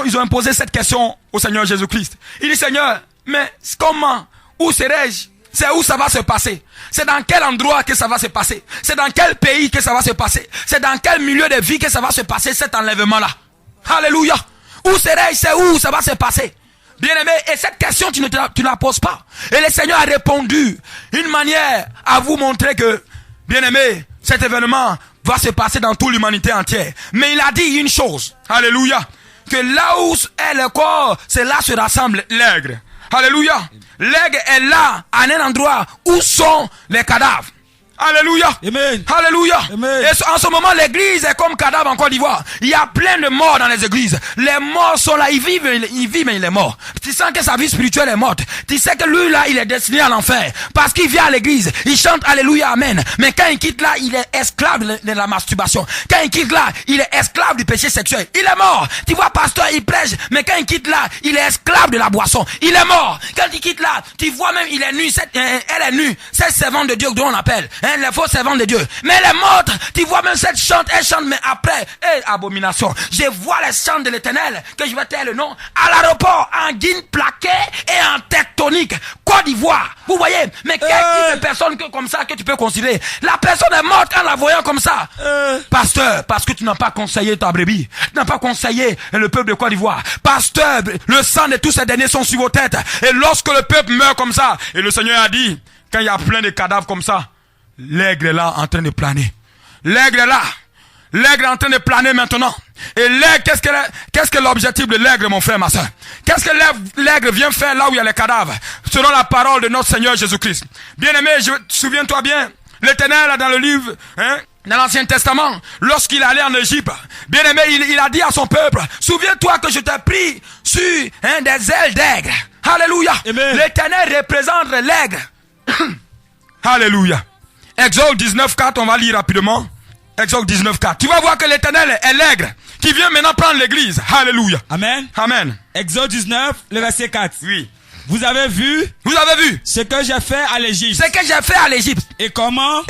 ils ont imposé cette question au Seigneur Jésus-Christ. Il dit, Seigneur, mais comment? Où serais-je? C'est où ça va se passer? C'est dans quel endroit que ça va se passer? C'est dans quel pays que ça va se passer? C'est dans quel milieu de vie que ça va se passer, cet enlèvement-là? Alléluia. Où serais-je? C'est où ça va se passer? Bien-aimé, et cette question, tu ne la poses pas. Et le Seigneur a répondu une manière à vous montrer que, bien-aimé, cet événement va se passer dans toute l'humanité entière. Mais il a dit une chose. Alléluia. Que là où est le corps, c'est là se rassemble l'aigle. Alléluia. L'aigle est là, à un endroit où sont les cadavres. Alléluia. Amen. Alléluia. Amen. Et en ce moment, l'église est comme cadavre en Côte d'Ivoire. Il y a plein de morts dans les églises. Les morts sont là, ils vivent, mais il est mort. Tu sens que sa vie spirituelle est morte. Tu sais que lui, là, il est destiné à l'enfer. Parce qu'il vient à l'église, il chante Alléluia, Amen. Mais quand il quitte là, il est esclave de la masturbation. Quand il quitte là, il est esclave du péché sexuel. Il est mort. Tu vois, pasteur, il prêche. Mais quand il quitte là, il est esclave de la boisson. Il est mort. Quand il quitte là, tu vois même, il est nu. Elle est nue. Cette servante de Dieu dont on appelle. Les faux servants de Dieu. Mais elle est morte. Tu vois même cette chante, elle chante, mais après, abomination. Je vois les chants de l'Éternel, que je vais taire le nom, à l'aéroport, en guine plaqué et en tectonique. Côte d'Ivoire. Vous voyez? Mais quel type de personne comme ça que tu peux considérer? La personne est morte en la voyant comme ça. Pasteur, parce que tu n'as pas conseillé ta brebis. Tu n'as pas conseillé le peuple de Côte d'Ivoire. Pasteur, le sang de tous ces derniers sont sur vos têtes. Et lorsque le peuple meurt comme ça, et le Seigneur a dit, quand il y a plein de cadavres comme ça, l'aigle est là en train de planer. L'aigle est là. L'aigle est en train de planer maintenant. Et l'aigle, qu'est-ce que l'objectif de l'aigle, mon frère, ma soeur? Qu'est-ce que l'aigle vient faire là où il y a les cadavres? Selon la parole de notre Seigneur Jésus-Christ. Bien-aimé, souviens-toi bien, l'Éternel, dans le livre, dans l'Ancien Testament, lorsqu'il allait en Égypte, bien-aimé, il a dit à son peuple, souviens-toi que je t'ai pris sur des ailes d'aigle. Alléluia. L'Éternel représente l'aigle. Alléluia. Exode 19:4, on va lire rapidement. Exode 19:4. Tu vas voir que l'Éternel est l'aigle qui vient maintenant prendre l'église. Alléluia. Amen. Amen. Exode 19, le verset 4. Oui. Vous avez vu ce que j'ai fait à l'Égypte. Et comment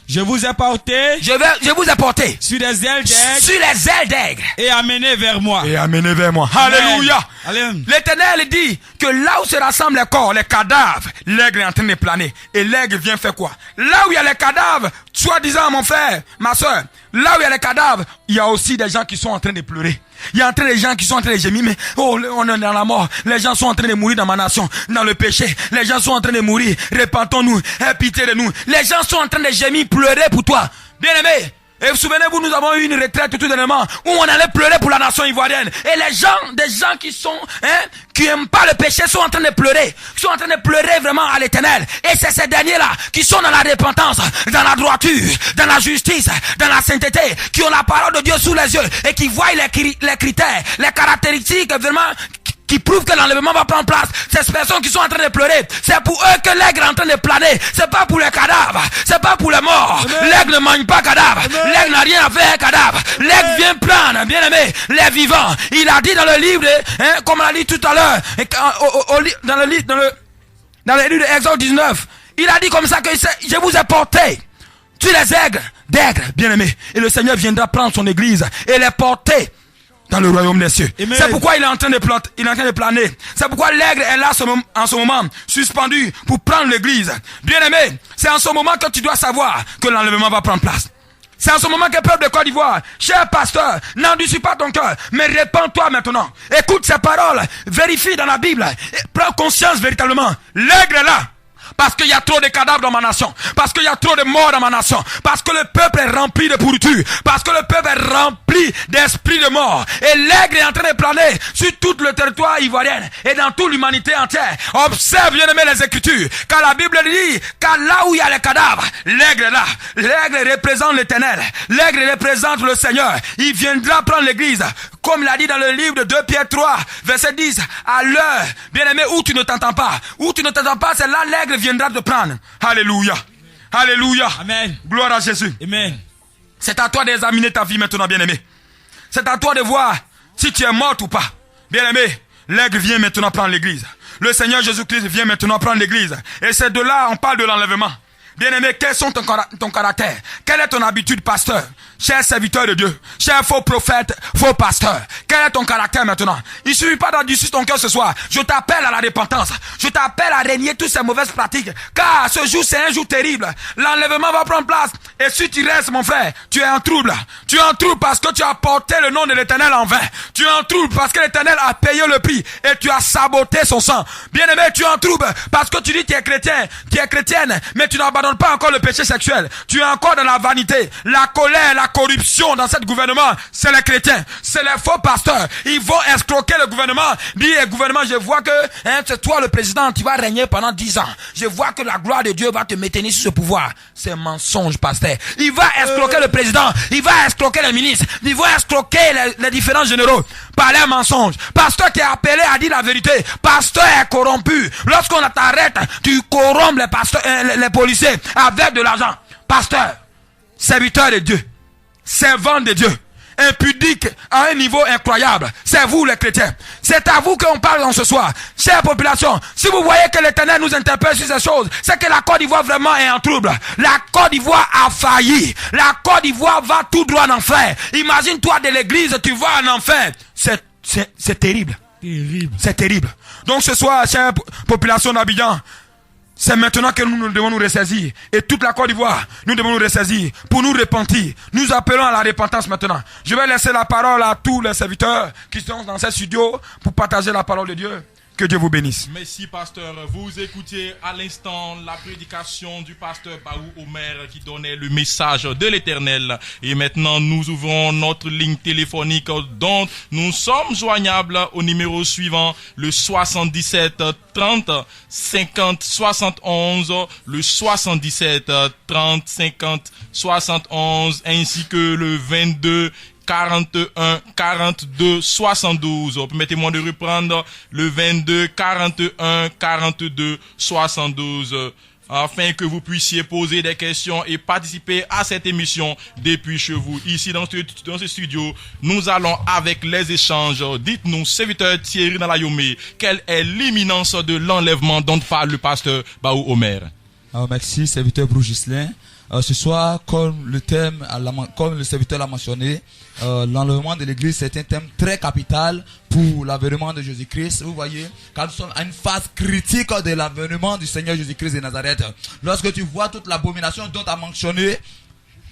je vous ai porté sur des ailes d'aigle et amené vers moi. Alléluia. Amen. L'Éternel dit que là où se rassemblent les corps, les cadavres, l'aigle est en train de planer. Et l'aigle vient faire quoi? Là où il y a les cadavres, soi-disant mon frère, ma soeur, là où il y a les cadavres, il y a aussi des gens qui sont en train de pleurer. Il y a des gens qui sont en train de gémir, mais on est dans la mort. Les gens sont en train de mourir dans ma nation, dans le péché. Les gens sont en train de mourir. Répentons-nous, aie pitié de nous. Les gens sont en train de gémir, pleurer pour toi. Bien-aimé, Et souvenez-vous, nous avons eu une retraite tout dernièrement où on allait pleurer pour la nation ivoirienne. Et les gens, des gens qui sont, qui aiment pas le péché, sont en train de pleurer. Sont en train de pleurer vraiment à l'Éternel. Et c'est ces derniers-là qui sont dans la repentance, dans la droiture, dans la justice, dans la sainteté, qui ont la parole de Dieu sous les yeux et qui voient les critères, les caractéristiques vraiment qui prouvent que l'enlèvement va prendre place. Ces personnes qui sont en train de pleurer, c'est pour eux que l'aigle est en train de planer. C'est pas pour les cadavres, c'est pas pour les morts. L'aigle ne mange pas cadavre. L'aigle n'a rien à faire avec cadavre. L'aigle vient prendre, bien aimé, les vivants. Il a dit dans le livre, comme on l'a dit tout à l'heure, dans le livre de Exode 19, il a dit comme ça que je vous ai porté sur les aigles, d'aigles, bien aimé. Et le Seigneur viendra prendre son église et les porter dans le royaume des cieux. C'est pourquoi il est en train de planer. C'est pourquoi l'aigle est là en ce moment, suspendu pour prendre l'église. Bien aimé, c'est en ce moment que tu dois savoir que l'enlèvement va prendre place. C'est en ce moment que le peuple de Côte d'Ivoire, cher pasteur, n'endurcis pas ton cœur, mais répands-toi maintenant. Écoute ces paroles, vérifie dans la Bible, et prends conscience véritablement. L'aigle est là. Parce qu'il y a trop de cadavres dans ma nation. Parce qu'il y a trop de morts dans ma nation. Parce que le peuple est rempli de pourriture. Parce que le peuple est rempli d'esprit de mort. Et l'aigle est en train de planer sur tout le territoire ivoirien et dans toute l'humanité entière. Observe, bien aimé, les Écritures. Car la Bible dit, car là où il y a les cadavres, l'aigle est là. L'aigle représente l'Éternel. L'aigle représente le Seigneur. Il viendra prendre l'église. Comme il a dit dans le livre de 2 Pierre 3, verset 10, à l'heure, bien aimé, où tu ne t'entends pas. Où tu ne t'entends pas, c'est là l'aigle viendra te prendre. Alléluia. Alléluia. Amen. Gloire à Jésus. Amen. C'est à toi d'examiner ta vie maintenant, bien aimé. C'est à toi de voir si tu es mort ou pas. Bien aimé, l'aigle vient maintenant prendre l'église. Le Seigneur Jésus-Christ vient maintenant prendre l'église. Et c'est de là, on parle de l'enlèvement. Bien aimé, quels sont ton caractère? Quelle est ton habitude, pasteur? Cher serviteur de Dieu, cher faux prophète, faux pasteur, quel est ton caractère maintenant? Il ne suffit pas d'endurcir ton cœur ce soir. Je t'appelle à la repentance. Je t'appelle à régner toutes ces mauvaises pratiques. Car ce jour, c'est un jour terrible. L'enlèvement va prendre place. Et si tu restes, mon frère, tu es en trouble. Tu es en trouble parce que tu as porté le nom de l'Éternel en vain. Tu es en trouble parce que l'Éternel a payé le prix et tu as saboté son sang. Bien aimé, tu es en trouble parce que tu dis que tu es chrétien, tu es chrétienne, mais tu n'abandonnes pas encore le péché sexuel. Tu es encore dans la vanité, la colère, la corruption dans ce gouvernement. C'est les chrétiens, c'est les faux pasteurs. Ils vont escroquer le gouvernement. Dis, gouvernement, je vois que c'est toi le président, tu vas régner pendant 10 ans. Je vois que la gloire de Dieu va te maintenir sur ce pouvoir. C'est mensonge, pasteur. Il va escroquer le président, il va escroquer les ministres, il va escroquer les différents généraux par les mensonges. Pasteur qui est appelé à dire la vérité, pasteur est corrompu. Lorsqu'on t'arrête, tu corrompes les pasteurs, les policiers avec de l'argent. Pasteur, serviteur de Dieu, servant de Dieu, impudique à un niveau incroyable. C'est vous les chrétiens. C'est à vous qu'on parle dans ce soir. Chère population, si vous voyez que l'Éternel nous interpelle sur ces choses, c'est que la Côte d'Ivoire vraiment est en trouble. La Côte d'Ivoire a failli. La Côte d'Ivoire va tout droit en enfer. Imagine-toi de l'église, tu vas en enfer. C'est terrible. C'est terrible. Donc ce soir, chère population d'Abidjan, c'est maintenant que nous devons nous ressaisir. Et toute la Côte d'Ivoire, nous devons nous ressaisir pour nous repentir. Nous appelons à la repentance maintenant. Je vais laisser la parole à tous les serviteurs qui sont dans ce studio pour partager la parole de Dieu. Que Dieu vous bénisse. Merci, pasteur. Vous écoutiez à l'instant la prédication du pasteur Baou Omer qui donnait le message de l'Éternel. Et maintenant, nous ouvrons notre ligne téléphonique dont nous sommes joignables au numéro suivant, le 77 30 50 71, le 77 30 50 71, ainsi que le 22 41 42 72. Permettez-moi de reprendre le 22 41 42 72 afin que vous puissiez poser des questions et participer à cette émission depuis chez vous. Ici dans ce studio, nous allons avec les échanges. Dites-nous, serviteur Thierry Nalayomé, quelle est l'imminence de l'enlèvement dont parle le pasteur Baou Omer? Merci, serviteur Brougislin. Ce soir, comme le serviteur l'a mentionné, l'enlèvement de l'église, c'est un thème très capital pour l'avènement de Jésus-Christ. Vous voyez, car nous sommes à une phase critique de l'avènement du Seigneur Jésus-Christ de Nazareth. Lorsque tu vois toute l'abomination dont a mentionné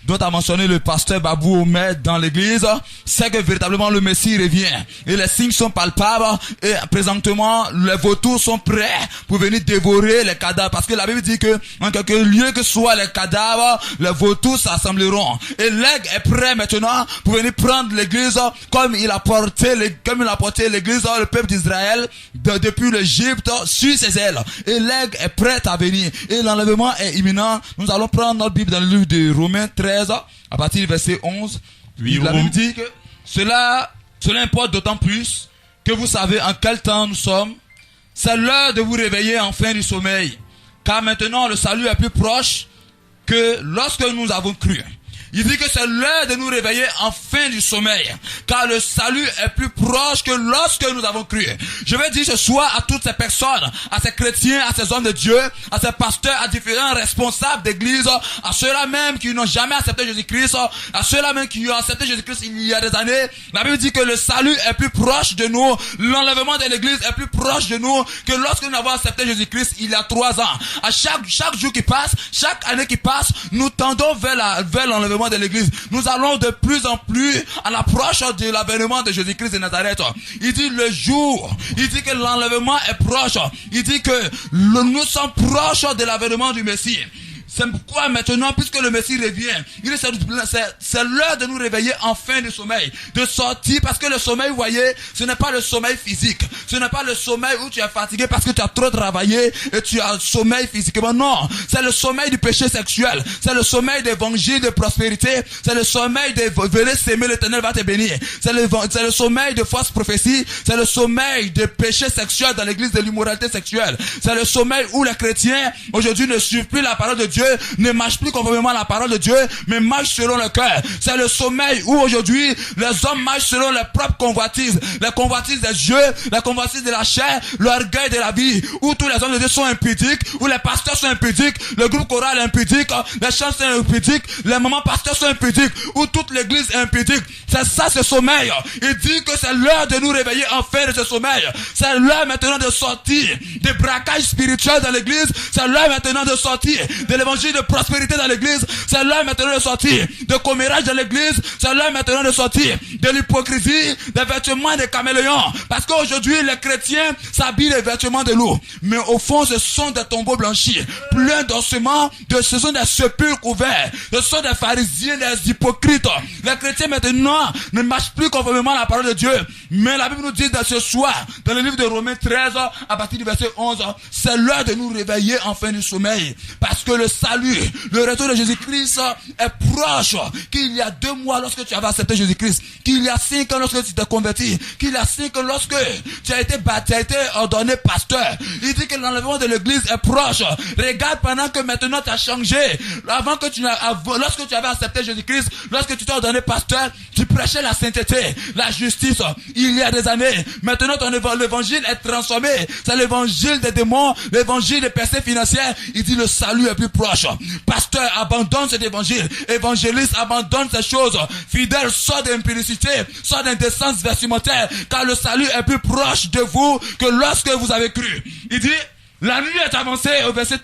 dont a mentionné le pasteur Babou Omed dans l'église, c'est que véritablement le Messie revient. Et les signes sont palpables et présentement les vautours sont prêts pour venir dévorer les cadavres. Parce que la Bible dit que en quelque lieu que soient les cadavres, les vautours s'assembleront. Et l'aigle est prêt maintenant pour venir prendre l'église comme il a porté l'église, le peuple d'Israël depuis l'Égypte sur ses ailes. Et l'aigle est prêt à venir. Et l'enlèvement est imminent. Nous allons prendre notre Bible dans le livre de Romains 13 à partir du verset 11. Oui, la Bible dit que cela importe d'autant plus que vous savez en quel temps nous sommes. C'est l'heure de vous réveiller enfin du sommeil. Car maintenant le salut est plus proche que lorsque nous avons cru. Il dit que c'est l'heure de nous réveiller enfin du sommeil. Car le salut est plus proche que lorsque nous avons cru. Je veux dire ce soir à toutes ces personnes, à ces chrétiens, à ces hommes de Dieu, à ces pasteurs, à différents responsables d'église, à ceux-là même qui n'ont jamais accepté Jésus-Christ, à ceux-là même qui ont accepté Jésus-Christ il y a des années. La Bible dit que le salut est plus proche de nous. L'enlèvement de l'église est plus proche de nous que lorsque nous avons accepté Jésus-Christ il y a 3 ans. À chaque jour qui passe, chaque année qui passe, nous tendons vers l'enlèvement de l'église. Nous allons de plus en plus à l'approche de l'avènement de Jésus-Christ de Nazareth. Il dit le jour, il dit que l'enlèvement est proche, il dit que nous sommes proches de l'avènement du Messie. C'est pourquoi maintenant, puisque le Messie revient, c'est l'heure de nous réveiller enfin du sommeil, de sortir, parce que le sommeil, vous voyez, ce n'est pas le sommeil physique, ce n'est pas le sommeil où tu es fatigué parce que tu as trop travaillé et tu as sommeil physiquement, non, c'est le sommeil du péché sexuel, c'est le sommeil d'évangile de prospérité, c'est le sommeil de venez s'aimer, l'Éternel va te bénir, c'est le sommeil de fausse prophétie, c'est le sommeil de péché sexuel dans l'église de l'immoralité sexuelle, c'est le sommeil où les chrétiens aujourd'hui ne suivent plus la parole de Dieu, ne marche plus conformément à la parole de Dieu, mais marche selon le cœur. C'est le sommeil où aujourd'hui les hommes marchent selon leurs propres convoitises, les convoitises des yeux, les convoitises de la chair, l'orgueil de la vie, où tous les hommes de Dieu sont impudiques, où les pasteurs sont impudiques, le groupe choral est impudique, les chants sont impudiques, les mamans pasteurs sont impudiques, où toute l'église est impudique. C'est ça ce sommeil. Il dit que c'est l'heure de nous réveiller enfin de ce sommeil. C'est l'heure maintenant de sortir des braquages spirituels dans l'église, c'est l'heure maintenant de sortir de l'évangile de prospérité dans l'église, c'est l'heure maintenant de sortir de commérage dans l'église, c'est l'heure maintenant de sortir de l'hypocrisie, des vêtements de caméléons, parce qu'aujourd'hui les chrétiens s'habillent des vêtements de loup, mais au fond ce sont des tombeaux blanchis, pleins d'ossements, ce sont des sépulcres ouverts, ce sont des pharisiens, des hypocrites. Les chrétiens maintenant ne marchent plus conformément à la parole de Dieu, mais la Bible nous dit dans ce soir, dans le livre de Romains 13, à partir du verset 11, c'est l'heure de nous réveiller enfin du sommeil, parce que le salut, le retour de Jésus-Christ est proche. Qu'il y a 2 mois lorsque tu avais accepté Jésus-Christ, qu'il y a 5 ans lorsque tu t'es converti, qu'il y a 5 ans lorsque tu as été ordonné pasteur. Il dit que l'enlèvement de l'église est proche. Regarde pendant que maintenant tu as changé. Lorsque tu avais accepté Jésus-Christ, lorsque tu t'es ordonné pasteur, tu prêchais la sainteté, la justice. Il y a des années, maintenant ton l'évangile est transformé. C'est l'évangile des démons, l'évangile des percées financières. Il dit le salut est plus proche. Pasteur, abandonne cet évangile. Évangéliste, abandonne ces choses. Fidèle, sort d'impudicité, sort d'indécence vestimentaire, car le salut est plus proche de vous que lorsque vous avez cru. Il dit, la nuit est avancée, au verset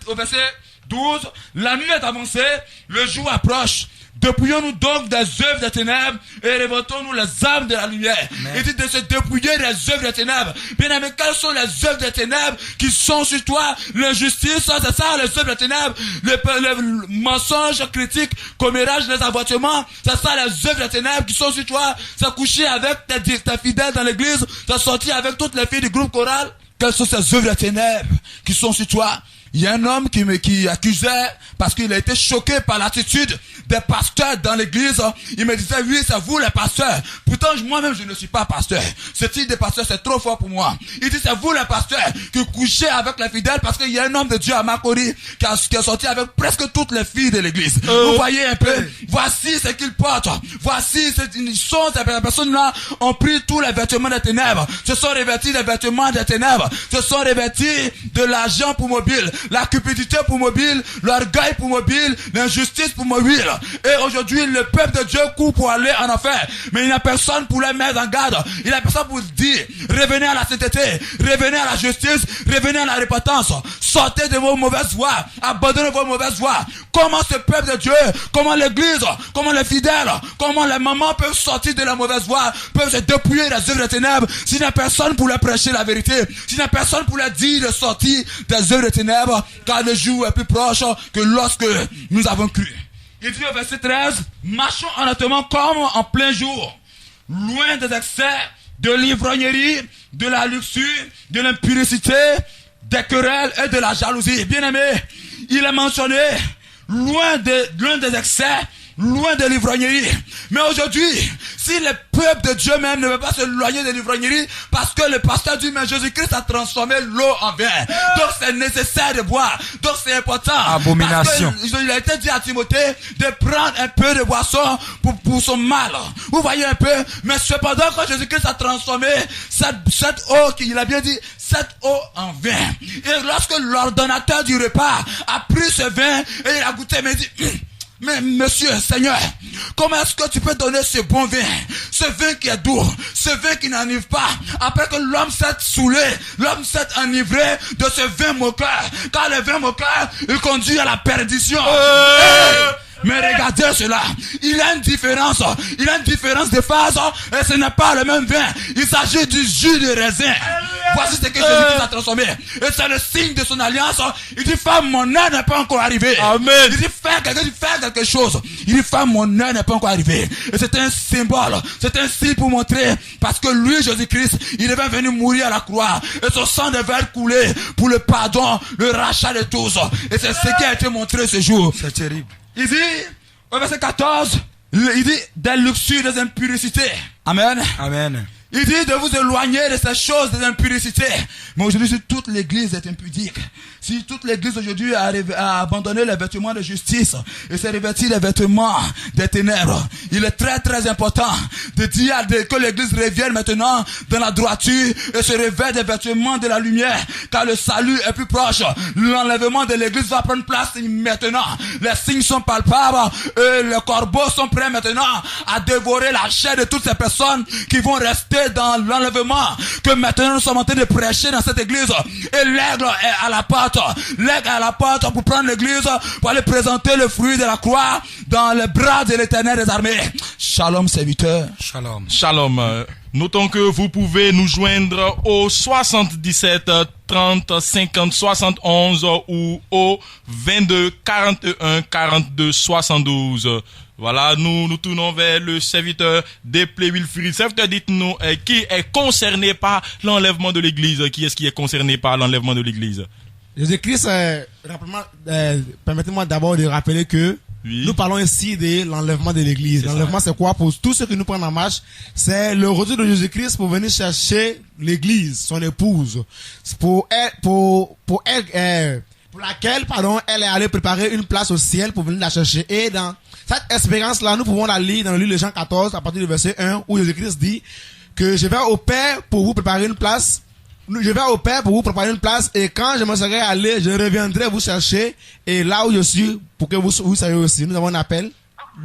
12, la nuit est avancée, le jour approche. Dépouillons-nous donc des œuvres des ténèbres et révoltons-nous les âmes de la lumière. Il dit de se dépouiller des œuvres des ténèbres. Bien aimé, quelles sont les œuvres des ténèbres qui sont sur toi? L'injustice, c'est ça les œuvres des ténèbres. Le mensonge, critique, commérage, les avortements, c'est ça les œuvres des ténèbres qui sont sur toi. C'est coucher avec tes fidèles dans l'église, c'est sortir avec toutes les filles du groupe choral. Quelles sont ces œuvres des ténèbres qui sont sur toi? Il y a un homme qui accusait, parce qu'il a été choqué par l'attitude des pasteurs dans l'église. Il me disait, oui, c'est vous les pasteurs. Pourtant, moi-même, je ne suis pas pasteur. Ce type de pasteur, c'est trop fort pour moi. Il dit, c'est vous les pasteurs qui couchez avec les fidèles, parce qu'il y a un homme de Dieu à Makori qui est sorti avec presque toutes les filles de l'église. Vous voyez un peu, voici ce qu'ils portent. Voici, ces personnes-là ont pris tous les vêtements des ténèbres. Se sont revêtis des vêtements des ténèbres. Se sont revêtis de l'argent pour mobile. la cupidité pour mobile, l'orgueil pour mobile, l'injustice pour mobile. Et aujourd'hui, le peuple de Dieu court pour aller en enfer. Mais il n'y a personne pour les mettre en garde. Il n'y a personne pour dire, revenez à la sainteté, revenez à la justice, revenez à la repentance. Sortez de vos mauvaises voies, abandonnez vos mauvaises voies. Comment ce peuple de Dieu, comment l'église, comment les fidèles, comment les mamans peuvent sortir de la mauvaise voie, peuvent se dépouiller des œuvres des ténèbres, s'il n'y a personne pour leur prêcher la vérité, s'il n'y a personne pour leur dire de sortir des œuvres des ténèbres, car le jour est plus proche que lorsque nous avons cru. Il dit au verset 13, marchons honnêtement comme en plein jour, loin des excès, de l'ivrognerie, de la luxure, de l'impudicité, des querelles et de la jalousie. Bien aimé, il est mentionné loin des excès, loin de l'ivrognerie. Mais aujourd'hui, si le peuple de Dieu même ne veut pas se éloigner de l'ivrognerie, parce que le pasteur dit, mais Jésus-Christ a transformé l'eau en vin. Donc c'est nécessaire de boire. Donc c'est important. Abomination. Parce que il a été dit à Timothée de prendre un peu de boisson pour son mal. Vous voyez un peu? Mais cependant, quand Jésus-Christ a transformé cette eau, il a bien dit, cette eau en vin. Et lorsque l'ordonnateur du repas a pris ce vin, et il a goûté, mais il dit, mais monsieur, Seigneur, comment est-ce que tu peux donner ce bon vin, ce vin qui est doux, ce vin qui n'enivre pas, après que l'homme s'est saoulé, l'homme s'est enivré de ce vin moqueur, car le vin moqueur, il conduit à la perdition. Mais regardez cela, il y a une différence de phase, et ce n'est pas le même vin, il s'agit du jus de raisin. Voici ce que Jésus a transformé, et c'est le signe de son alliance. Il dit, femme, mon heure n'est pas encore arrivée. Amen. Il dit, faire quelque chose. Il dit, femme, mon heure n'est pas encore arrivée. Et c'est un symbole, c'est un signe pour montrer, parce que lui, Jésus-Christ, il devait venir mourir à la croix, et son sang devait couler pour le pardon, le rachat de tous. Et c'est ce qui a été montré ce jour. C'est terrible. Il dit, au verset 14, il dit, des luxures, des impudicités. Amen. Amen. Il dit de vous éloigner de ces choses, des impudicités. Mais aujourd'hui, si toute l'église est impudique, si toute l'église aujourd'hui a abandonné les vêtements de justice et s'est revêti les vêtements des ténèbres, il est très très important de dire que l'église revienne maintenant dans la droiture et se revête des vêtements de la lumière, car le salut est plus proche. L'enlèvement de l'église va prendre place maintenant. Les signes sont palpables et les corbeaux sont prêts maintenant à dévorer la chair de toutes ces personnes qui vont rester dans l'enlèvement que maintenant nous sommes en train de prêcher dans cette église. Et l'aigle est à la porte. L'aigle est à la porte pour prendre l'église, pour aller présenter le fruit de la croix dans les bras de l'Éternel des armées. Shalom, serviteur. Shalom. Shalom. Notons que vous pouvez nous joindre au 77 30 50 71 ou au 22 41 42 72. Voilà, nous tournons vers le serviteur Deplé Wilfried. Serviteur, dites-nous qui est concerné par l'enlèvement de l'église. Qui est-ce qui est concerné par l'enlèvement de l'église? Jésus-Christ, permettez-moi d'abord de rappeler que nous parlons ici de l'enlèvement de l'église. L'enlèvement, c'est quoi? Pour tous ceux qui nous prennent en marche, c'est le retour de Jésus-Christ pour venir chercher l'église, son épouse, pour laquelle, elle est allée préparer une place au ciel pour venir la chercher. Et dans cette expérience-là, nous pouvons la lire dans le livre de Jean 14, à partir du verset 1, où Jésus-Christ dit que je vais au Père pour vous préparer une place. Je vais au Père pour vous préparer une place, et quand je me serai allé, je reviendrai vous chercher, et là où je suis, pour que vous soyez aussi. Nous avons un appel.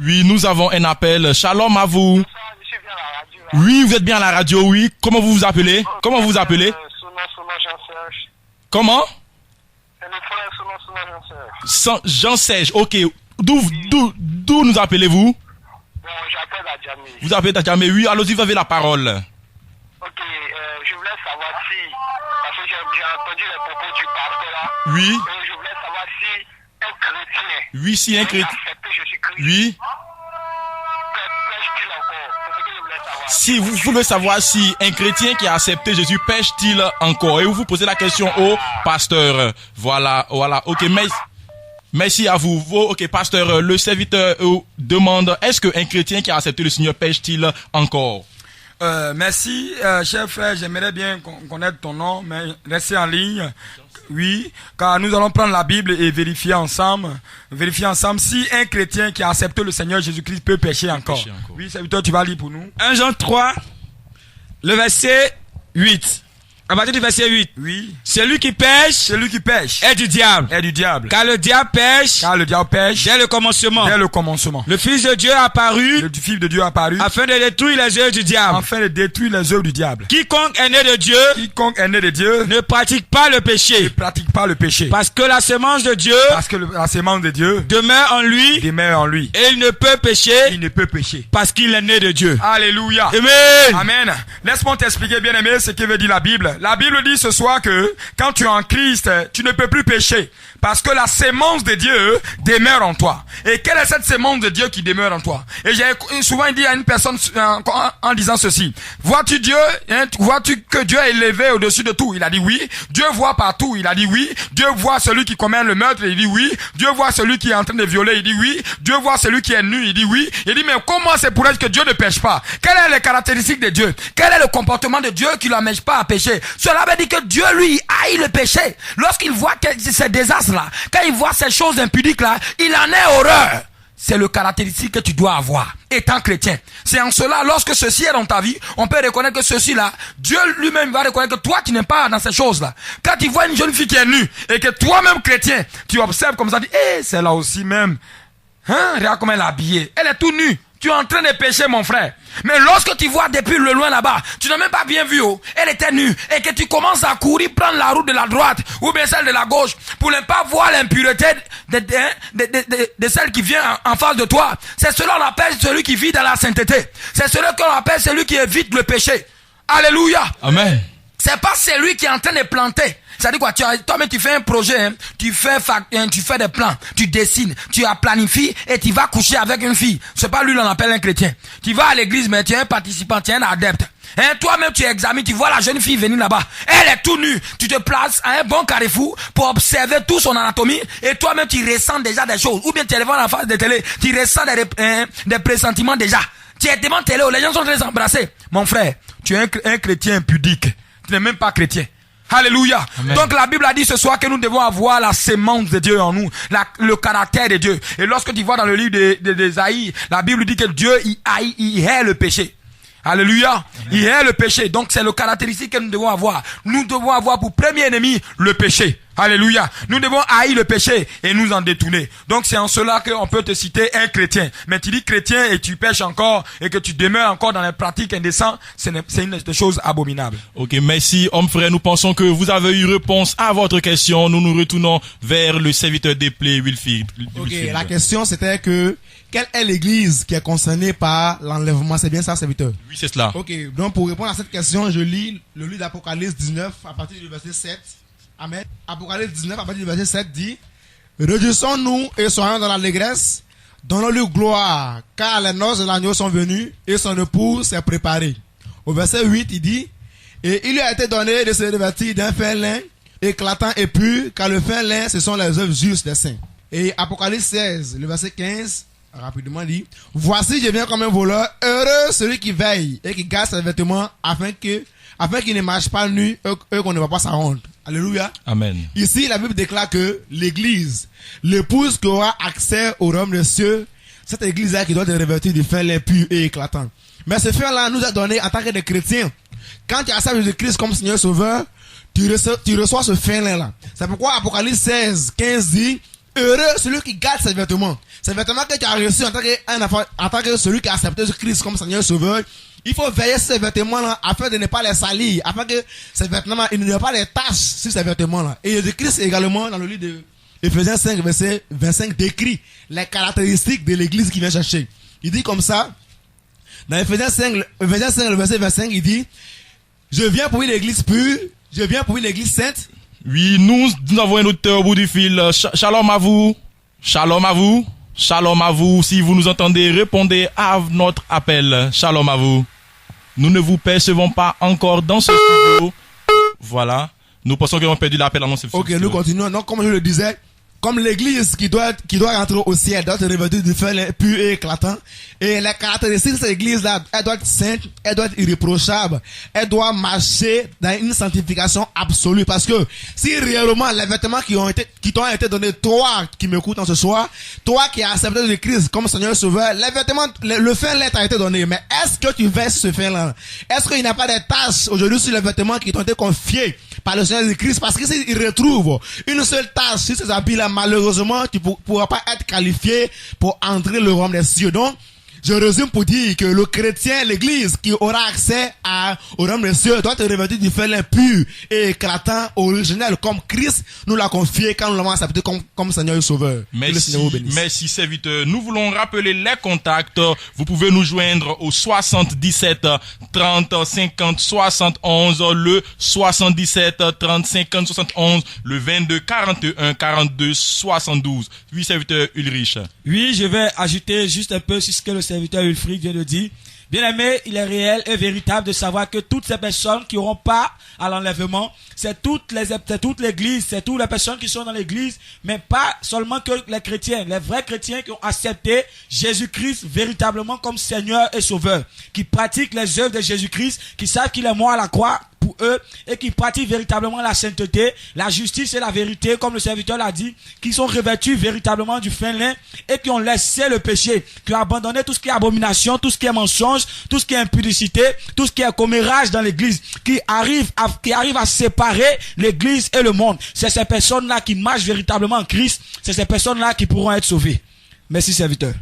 Oui, nous avons un appel. Shalom à vous. Je suis bien à la radio. Hein. Oui, vous êtes bien à la radio, oui. Comment vous vous appelez? Comment vous vous appelez? Sono Jean-Serge. Comment? C'est le frère Sono Jean-Serge. Jean-Serge, ok. D'où nous appelez-vous? Bon, j'appelle à Djamé. Vous appelez à Djamé, oui. Allons-y, vous avez la parole. Ok, je voulais savoir si, parce que j'ai entendu les propos du pasteur là. Oui. Et je voulais savoir si un chrétien. Oui, si un chrétien. Oui. Pêche-t-il encore? C'est ce que je voulais savoir. Si vous voulez savoir si un chrétien qui a accepté Jésus pêche-t-il encore? Et vous posez la question au pasteur. Voilà, ok, merci à vous. Ok, pasteur, le serviteur demande, est-ce qu'un chrétien qui a accepté le Seigneur pêche-t-il encore? Merci, cher frère, j'aimerais bien connaître ton nom, mais restez en ligne. Oui, car nous allons prendre la Bible et vérifier ensemble si un chrétien qui a accepté le Seigneur Jésus-Christ peut pécher encore. Oui, serviteur, tu vas lire pour nous. 1 Jean 3, le verset 8. À partir du verset 8. Oui. Celui qui pêche. Celui qui pêche. Est du diable. Est du diable. Car le diable pêche. Car le diable pêche. Dès le commencement. Dès le commencement. Le Fils de Dieu est apparu. Le Fils de Dieu est apparu. Afin de détruire les œuvres du diable. Afin de détruire les œuvres du diable. Quiconque est né de Dieu. Quiconque est né de Dieu. Ne pratique pas le péché. Ne pratique pas le péché. Parce que la semence de Dieu. Parce que la semence de Dieu. Demeure en lui. Demeure en lui. Et il ne peut pécher. Il ne peut pécher. Parce qu'il est né de Dieu. Alléluia. Amen. Amen. Laisse-moi t'expliquer, bien aimé, ce que veut dire la Bible. La Bible dit ce soir que quand tu es en Christ, tu ne peux plus pécher. Parce que la sémence de Dieu demeure en toi. Et quelle est cette sémence de Dieu qui demeure en toi? Et j'ai souvent dit à une personne en disant ceci. Vois-tu Dieu? Vois-tu que Dieu est élevé au-dessus de tout? Il a dit oui. Dieu voit partout. Il a dit oui. Dieu voit celui qui commet le meurtre. Il dit oui. Dieu voit celui qui est en train de violer. Il dit oui. Dieu voit celui qui est nu. Il dit oui. Il dit mais comment c'est pour être que Dieu ne pêche pas? Quelles sont les caractéristiques de Dieu? Quel est le comportement de Dieu qui ne l'empêche pas à pécher? Cela veut dire que Dieu lui haït le péché. Lorsqu'il voit ces désastres là, quand il voit ces choses impudiques là, il en est horreur. C'est le caractéristique que tu dois avoir, étant chrétien. C'est en cela, lorsque ceci est dans ta vie, on peut reconnaître que ceci là, Dieu lui-même va reconnaître que toi qui n'es pas dans ces choses là. Quand tu vois une jeune fille qui est nue, et que toi-même chrétien, tu observes comme ça, tu dis, c'est là aussi même. Hein, regarde comment elle est habillée. Elle est tout nue. Tu es en train de pécher, mon frère. Mais lorsque tu vois depuis le loin là-bas, tu n'as même pas bien vu, elle était nue, et que tu commences à courir, prendre la route de la droite, ou bien celle de la gauche, pour ne pas voir l'impureté de celle qui vient en face de toi. C'est cela qu'on appelle celui qui vit dans la sainteté. C'est cela qu'on appelle celui qui évite le péché. Alléluia. Amen. C'est pas celui qui est en train de planter. C'est-à-dire quoi? Toi-même, tu fais un projet, tu fais des plans, tu dessines, tu as planifié et tu vas coucher avec une fille. C'est pas lui l'on appelle un chrétien. Tu vas à l'église, mais tu es un participant, tu es un adepte. Toi-même, tu examines, tu vois la jeune fille venir là-bas. Elle est tout nue. Tu te places à un bon carrefour pour observer toute son anatomie et toi-même, tu ressens déjà des choses. Ou bien tu es devant la face de télé, tu ressens des pressentiments déjà. Tu es devant télé où les gens sont très embrassés. Mon frère, tu es un chrétien pudique. Tu n'es même pas chrétien. Alléluia. Amen. Donc la Bible a dit ce soir que nous devons avoir la sémence de Dieu en nous, le caractère de Dieu. Et lorsque tu vois dans le livre d'Ésaïe, la Bible dit que Dieu il hait le péché. Alléluia. Amen. Il hait le péché. Donc c'est le caractéristique que nous devons avoir. Nous devons avoir pour premier ennemi le péché. Alléluia. Nous devons haïr le péché et nous en détourner. Donc c'est en cela qu'on peut te citer un chrétien. Mais tu dis chrétien et tu pêches encore et que tu demeures encore dans les pratiques indécentes, c'est une chose abominable. Ok, merci homme frère. Nous pensons que vous avez eu réponse à votre question. Nous nous retournons vers le serviteur des plaies, Wilfried. Ok, la question c'était que quelle est l'église qui est concernée par l'enlèvement? C'est bien ça, serviteur? Oui, c'est cela. Ok, donc pour répondre à cette question, je lis le livre d'Apocalypse 19 à partir du verset 7. Amen. Apocalypse 19 à partir du verset 7 dit: réjouissons-nous et soyons dans l'allégresse, donnons-lui gloire, car les noces de l'agneau sont venues et son épouse s'est préparée. Au verset 8, il dit: et il lui a été donné de se revêtir d'un fin lin éclatant et pur, car le fin lin, ce sont les œuvres justes des saints. Et Apocalypse 16, le verset 15, rapidement dit: voici, je viens comme un voleur, heureux celui qui veille et qui garde ses vêtements afin qu'il ne marche pas nu et qu'on ne voit pas sa honte. Alléluia. Amen. Ici, la Bible déclare que l'église, l'épouse qui aura accès au royaume des cieux, cette église-là qui doit être revêtue de fin lin pur et éclatant. Mais ce fin-là nous a donné en tant que des chrétiens. Quand tu acceptes Jésus-Christ comme Seigneur Sauveur, tu reçois ce fin lin-là. C'est pourquoi Apocalypse 16, 15 dit: heureux celui qui garde ses vêtements. Ces vêtements que tu as reçus en tant que celui qui a accepté Jésus-Christ comme Seigneur Sauveur, il faut veiller sur ces vêtements-là afin de ne pas les salir, afin que ces vêtements-là, il n'y a pas de taches sur ces vêtements-là. Et Jésus-Christ également, dans le livre de Éphésiens 5, verset 25, décrit les caractéristiques de l'église qu'il vient chercher. Il dit comme ça, dans Éphésiens 5, le verset 25, il dit: je viens pour une église pure, je viens pour une église sainte. Oui, nous avons un auditeur au bout du fil. Shalom à vous. Shalom à vous. Shalom à vous. Si vous nous entendez, répondez à notre appel. Shalom à vous. Nous ne vous percevons pas encore dans ce studio. Voilà. Nous pensons qu'on a perdu l'appel dans ce studio. Ok, nous continuons. Donc, comme je le disais, comme l'église qui doit rentrer au ciel, doit être revêtue du feu pur et éclatant. Et les caractéristiques de cette église-là, elle doit être sainte, elle doit être irréprochable, elle doit marcher dans une sanctification absolue. Parce que si réellement les vêtements qui t'ont été donnés, toi qui m'écoutes en ce soir, toi qui as accepté le Christ comme Seigneur Sauveur, les vêtements, le fin-lait t'a été donné. Mais est-ce que tu vêtes ce fin-là? Est-ce qu'il n'y a pas de taches aujourd'hui sur les vêtements qui t'ont été confiés par le Seigneur Christ? Parce que s'il retrouve une seule tache sur ces habits-là, malheureusement, tu ne pourras pas être qualifié pour entrer le royaume des cieux. Donc, je résume pour dire que le chrétien, l'église qui aura accès au royaume des cieux doit être revêtu du feu pur et éclatant, originel, comme Christ nous l'a confié quand nous l'avons accepté comme Seigneur et Sauveur. Merci serviteur. Nous voulons rappeler les contacts. Vous pouvez nous joindre au 77 30 50 71, le 77 30 50 71, le 22 41 42 72. Oui, serviteur Ulrich. Oui, je vais ajouter juste un peu sur ce que le serviteur Ulfric vient de dire. Bien aimé, il est réel et véritable de savoir que toutes ces personnes qui auront pas à l'enlèvement, c'est toute l'église, c'est toutes les personnes qui sont dans l'église, mais pas seulement que les chrétiens, les vrais chrétiens qui ont accepté Jésus-Christ véritablement comme Seigneur et Sauveur, qui pratiquent les œuvres de Jésus-Christ, qui savent qu'il est mort à la croix pour eux et qui pratiquent véritablement la sainteté, la justice et la vérité, comme le serviteur l'a dit, qui sont revêtus véritablement du fin lin et qui ont laissé le péché, qui ont abandonné tout ce qui est abomination, tout ce qui est mensonge, tout ce qui est impudicité, tout ce qui est commérage dans l'église, qui arrive à séparer l'église et le monde. C'est ces personnes-là qui marchent véritablement en Christ, c'est ces personnes-là qui pourront être sauvées. Merci serviteur.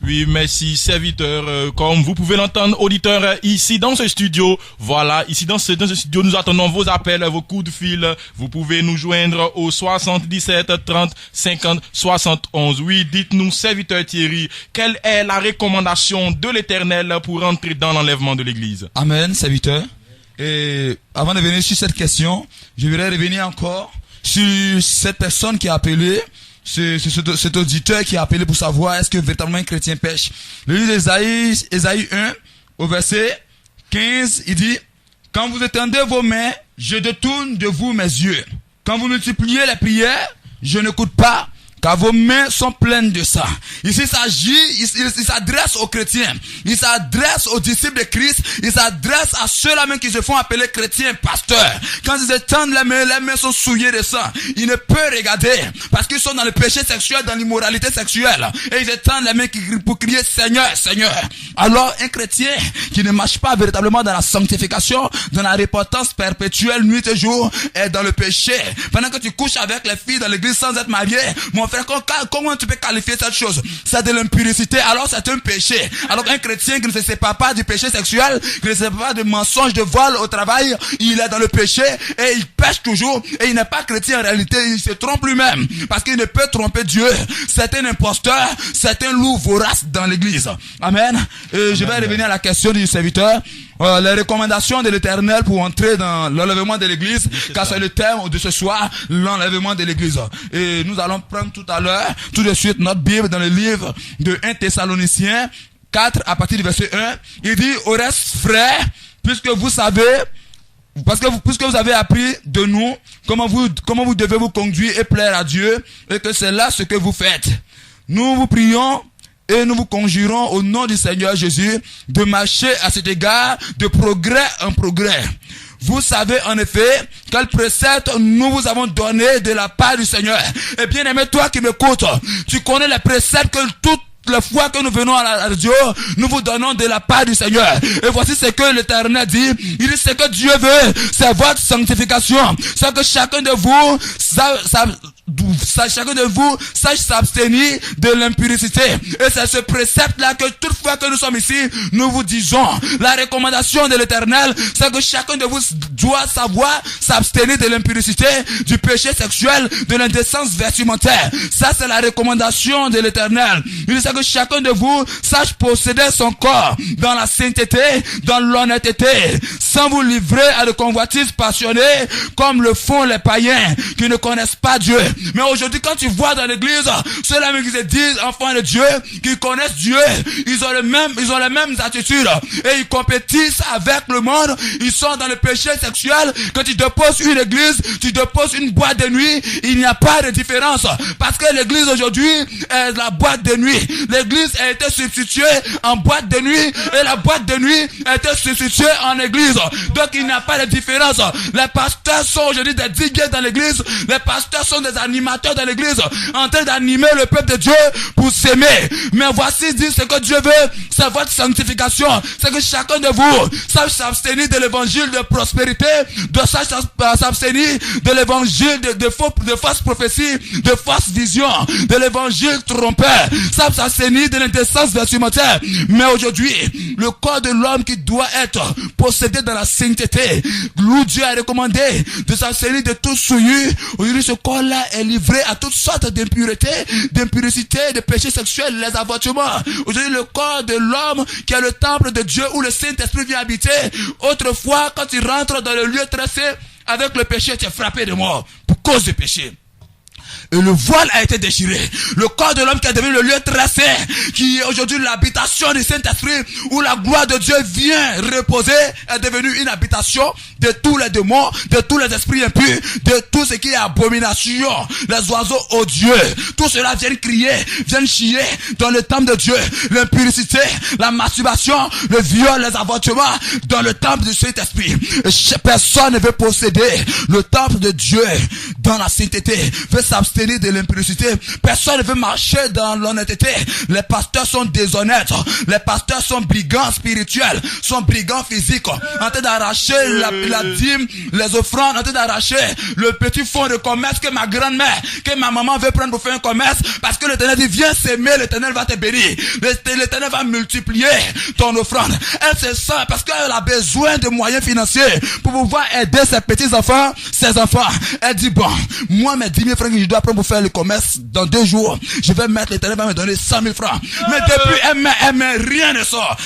Oui, merci serviteur. Comme vous pouvez l'entendre, auditeur, ici dans ce studio, voilà, ici dans ce studio, nous attendons vos appels, vos coups de fil. Vous pouvez nous joindre au 77 30 50 71. Oui, dites-nous, serviteur Thierry, quelle est la recommandation de l'Éternel pour entrer dans l'enlèvement de l'Église? Amen, serviteur. Et avant de venir sur cette question, je voudrais revenir encore sur cette personne qui a appelé. C'est cet auditeur qui a appelé pour savoir est-ce que véritablement un chrétien pêche. Le livre d'Ésaïe 1, au verset 15, il dit, quand vous étendez vos mains, je détourne de vous mes yeux. Quand vous multipliez les prières, je n'écoute pas, car vos mains sont pleines de sang. Ici, il s'adresse aux chrétiens. Il s'adresse aux disciples de Christ. Il s'adresse à ceux-là même qui se font appeler chrétiens, pasteurs. Quand ils étendent les mains sont souillées de sang. Ils ne peuvent regarder parce qu'ils sont dans le péché sexuel, dans l'immoralité sexuelle. Et ils étendent les mains pour crier Seigneur, Seigneur. Alors, un chrétien qui ne marche pas véritablement dans la sanctification, dans la repentance perpétuelle, nuit et jour, est dans le péché. Pendant que tu couches avec les filles dans l'église sans être marié, mon frère, comment tu peux qualifier cette chose? C'est de l'impudicité, alors c'est un péché. Alors un chrétien qui ne se sépare pas du péché sexuel, qui ne se sépare pas de mensonge, de vol au travail, il est dans le péché et il pêche toujours et il n'est pas chrétien en réalité, il se trompe lui-même parce qu'il ne peut tromper Dieu. C'est un imposteur, c'est un loup vorace dans l'église. Amen. Et je vais revenir à la question du serviteur. Les recommandations de l'Éternel pour entrer dans l'enlèvement de l'église, car c'est le thème de ce soir, l'enlèvement de l'église. Et nous allons prendre tout à l'heure, tout de suite, notre Bible dans le livre de 1 Thessaloniciens 4 à partir du verset 1. Il dit, au reste, frères, puisque vous avez appris de nous comment vous devez vous conduire et plaire à Dieu, et que c'est là ce que vous faites. Nous vous prions et nous vous conjurons au nom du Seigneur Jésus de marcher à cet égard de progrès en progrès. Vous savez en effet quel précepte nous vous avons donné de la part du Seigneur. Et bien aimé, toi qui m'écoutes, tu connais les préceptes que toutes les fois que nous venons à la radio, nous vous donnons de la part du Seigneur. Et voici ce que l'Éternel dit. Il dit ce que Dieu veut, c'est votre sanctification. C'est que chacun de vous sache s'abstenir de l'impudicité. Et c'est ce précepte-là que toutefois que nous sommes ici, nous vous disons. La recommandation de l'Éternel, c'est que chacun de vous doit savoir s'abstenir de l'impudicité, du péché sexuel, de l'indécence vestimentaire. Ça, c'est la recommandation de l'Éternel. Il dit que chacun de vous sache posséder son corps dans la sainteté, dans l'honnêteté, sans vous livrer à de convoitises passionnées comme le font les païens qui ne connaissent pas Dieu. Mais aujourd'hui, quand tu vois dans l'église, ceux-là qui se disent enfants de Dieu, qui connaissent Dieu, ils ont les mêmes attitudes. Et ils compétissent avec le monde. Ils sont dans le péché sexuel. Quand tu déposes une église, tu déposes une boîte de nuit, il n'y a pas de différence. Parce que l'église aujourd'hui est la boîte de nuit. L'église a été substituée en boîte de nuit et la boîte de nuit a été substituée en église. Donc il n'y a pas de différence. Les pasteurs sont aujourd'hui des digues dans l'église. Les pasteurs sont des animateurs dans l'église en train d'animer le peuple de Dieu pour s'aimer. Mais voici dit ce que Dieu veut, c'est votre sanctification. C'est que chacun de vous sache s'abstenir de l'évangile de prospérité, de s'abstenir de l'évangile de fausses prophéties, de fausses visions, de l'évangile trompeur, s'abstenir de l'indécence vestimentaire. Mais aujourd'hui, le corps de l'homme qui doit être possédé dans la sainteté, où Dieu a recommandé de s'abstenir de tout souillure. Aujourd'hui, ce corps-là est livré à toutes sortes d'impuretés, d'impurité, de péchés sexuels, les avortements. Aujourd'hui, le corps de l'homme qui est le temple de Dieu où le Saint-Esprit vient habiter. Autrefois, quand tu rentres dans le lieu très saint avec le péché, tu es frappé de mort pour cause du péché. Et le voile a été déchiré. Le corps de l'homme qui est devenu le lieu très saint, qui est aujourd'hui l'habitation du Saint-Esprit, où la gloire de Dieu vient reposer, est devenu une habitation de tous les démons, de tous les esprits impurs, de tout ce qui est abomination, les oiseaux odieux. Tout cela vient crier, vient chier dans le temple de Dieu. L'impurité, la masturbation, le viol, les avortements, dans le temple du Saint-Esprit. Personne ne veut posséder le temple de Dieu dans la sainteté, veut s'abstenir de l'impudicité. Personne ne veut marcher dans l'honnêteté. Les pasteurs sont déshonnêtes. Les pasteurs sont brigands spirituels, sont brigands physiques, en train d'arracher la dîme, les offrandes, en train d'arracher le petit fonds de commerce que ma grand-mère, que ma maman veut prendre pour faire un commerce, parce que l'Éternel dit viens s'aimer, l'Éternel va te bénir. L'Éternel va multiplier ton offrande. Elle se sent parce qu'elle a besoin de moyens financiers pour pouvoir aider ses petits enfants, ses enfants. Elle dit bon, moi mes 10 000 francs que je dois prendre pour faire le commerce dans 2 jours, je vais mettre, l'Éternel va me donner 100 000 francs. Mais depuis elle met rien ne sort.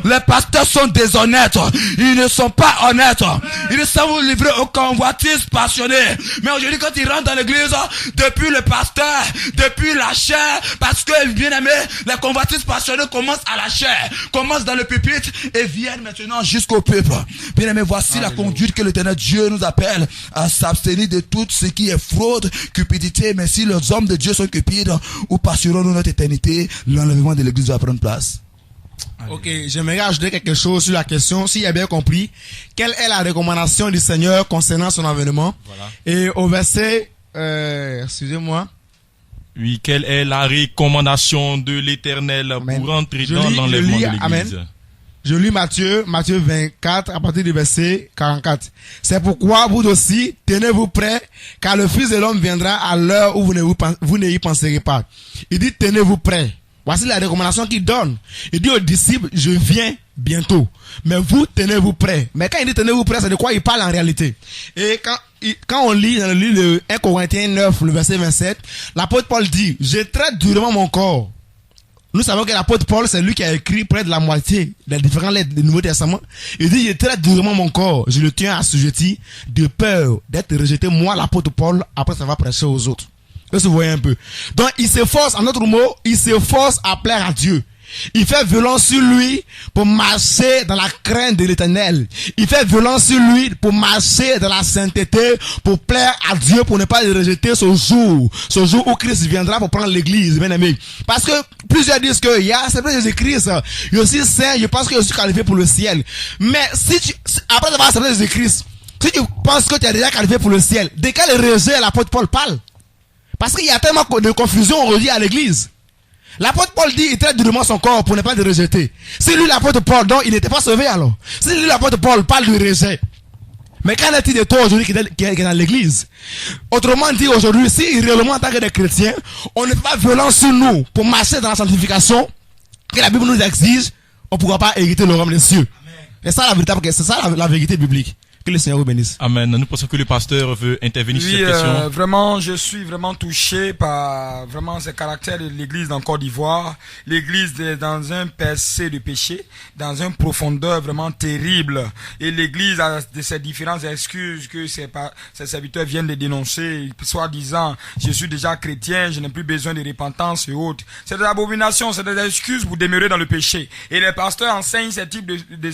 Les pasteurs sont déshonnêtes. Ils ne sont pas honnêtes. Ils sont vous livrés aux convoitises passionnées. Mais aujourd'hui quand ils rentrent dans l'église, depuis le pasteur, depuis la chair, parce que bien aimé, les convoitises passionnées commencent à la chair, commencent dans le pupitre et viennent maintenant jusqu'au peuple. Bien aimé, voici la conduite que l'Éternel Dieu nous appelle à s'abstenir de tout ce qui est fraude, cupidité. Mais si les hommes de Dieu sont cupides, où passerons-nous notre éternité? L'enlèvement de l'église va prendre place. Ok, j'aimerais ajouter quelque chose sur la question, s'il a bien compris, quelle est la recommandation du Seigneur concernant son avènement? Voilà. Et au verset, excusez-moi. Oui, quelle est la recommandation de l'Éternel pour entrer dans l'enlèvement de l'église? Amen. Je lis Matthieu 24 à partir du verset 44. C'est pourquoi vous aussi, tenez-vous prêts, car le Fils de l'homme viendra à l'heure où vous n'y penserez pas. Il dit tenez-vous prêts. Voici la recommandation qu'il donne. Il dit aux disciples, je viens bientôt. Mais vous, tenez-vous prêts. Mais quand il dit tenez-vous prêts, c'est de quoi il parle en réalité. Et quand on lit dans le livre de 1 Corinthiens 9, le verset 27, l'apôtre Paul dit, je traite durement mon corps. Nous savons que l'apôtre Paul, c'est lui qui a écrit près de la moitié des différents lettres du Nouveau Testament. Il dit, je traite durement mon corps, je le tiens assujetti, de peur d'être rejeté, moi, l'apôtre Paul, après ça va prêcher aux autres. Vous voyez un peu. Donc, il s'efforce, en d'autres mots, il s'efforce à plaire à Dieu. Il fait violence sur lui pour marcher dans la crainte de l'Éternel. Il fait violence sur lui pour marcher dans la sainteté, pour plaire à Dieu, pour ne pas le rejeter ce jour où Christ viendra pour prendre l'église, bien aimé. Parce que plusieurs disent que c'est vrai Jésus-Christ, il est aussi saint, je pense que je suis qualifié pour le ciel. Mais après avoir accepté Jésus-Christ, si tu penses que tu es déjà qualifié pour le ciel, de quel rejet l'apôtre Paul parle? Parce qu'il y a tellement de confusion aujourd'hui à l'église. L'apôtre Paul dit, il traite durement son corps pour ne pas le rejeter. Si lui, l'apôtre Paul, donc, il n'était pas sauvé alors. Si lui, l'apôtre Paul, parle du rejet. Mais qu'en est-il de toi aujourd'hui qui est dans l'église? Autrement dit, aujourd'hui, si réellement en tant que des chrétiens, on ne fait pas violence sur nous pour marcher dans la sanctification que la Bible nous exige, on ne pourra pas hériter le royaume des cieux. C'est ça la vérité biblique. Que le Seigneur vous bénisse. Amen. Nous pensons que le pasteur veut intervenir sur cette question. Vraiment, je suis vraiment touché par vraiment ce caractère de l'église en Côte d'Ivoire. L'église est dans un percé de péché, dans une profondeur vraiment terrible. Et l'église a de ces différentes excuses que ses serviteurs viennent de dénoncer, soit disant, je suis déjà chrétien, je n'ai plus besoin de repentance et autres. C'est des abominations, c'est des excuses pour demeurer dans le péché. Et les pasteurs enseignent ce type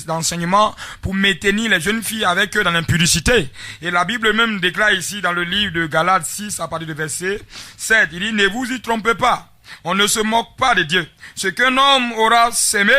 d'enseignement pour maintenir les jeunes filles avec eux dans l'impudicité. Et la Bible même déclare ici dans le livre de Galates 6 à partir du verset 7, il dit, ne vous y trompez pas. On ne se moque pas de Dieu. Ce qu'un homme aura sémé,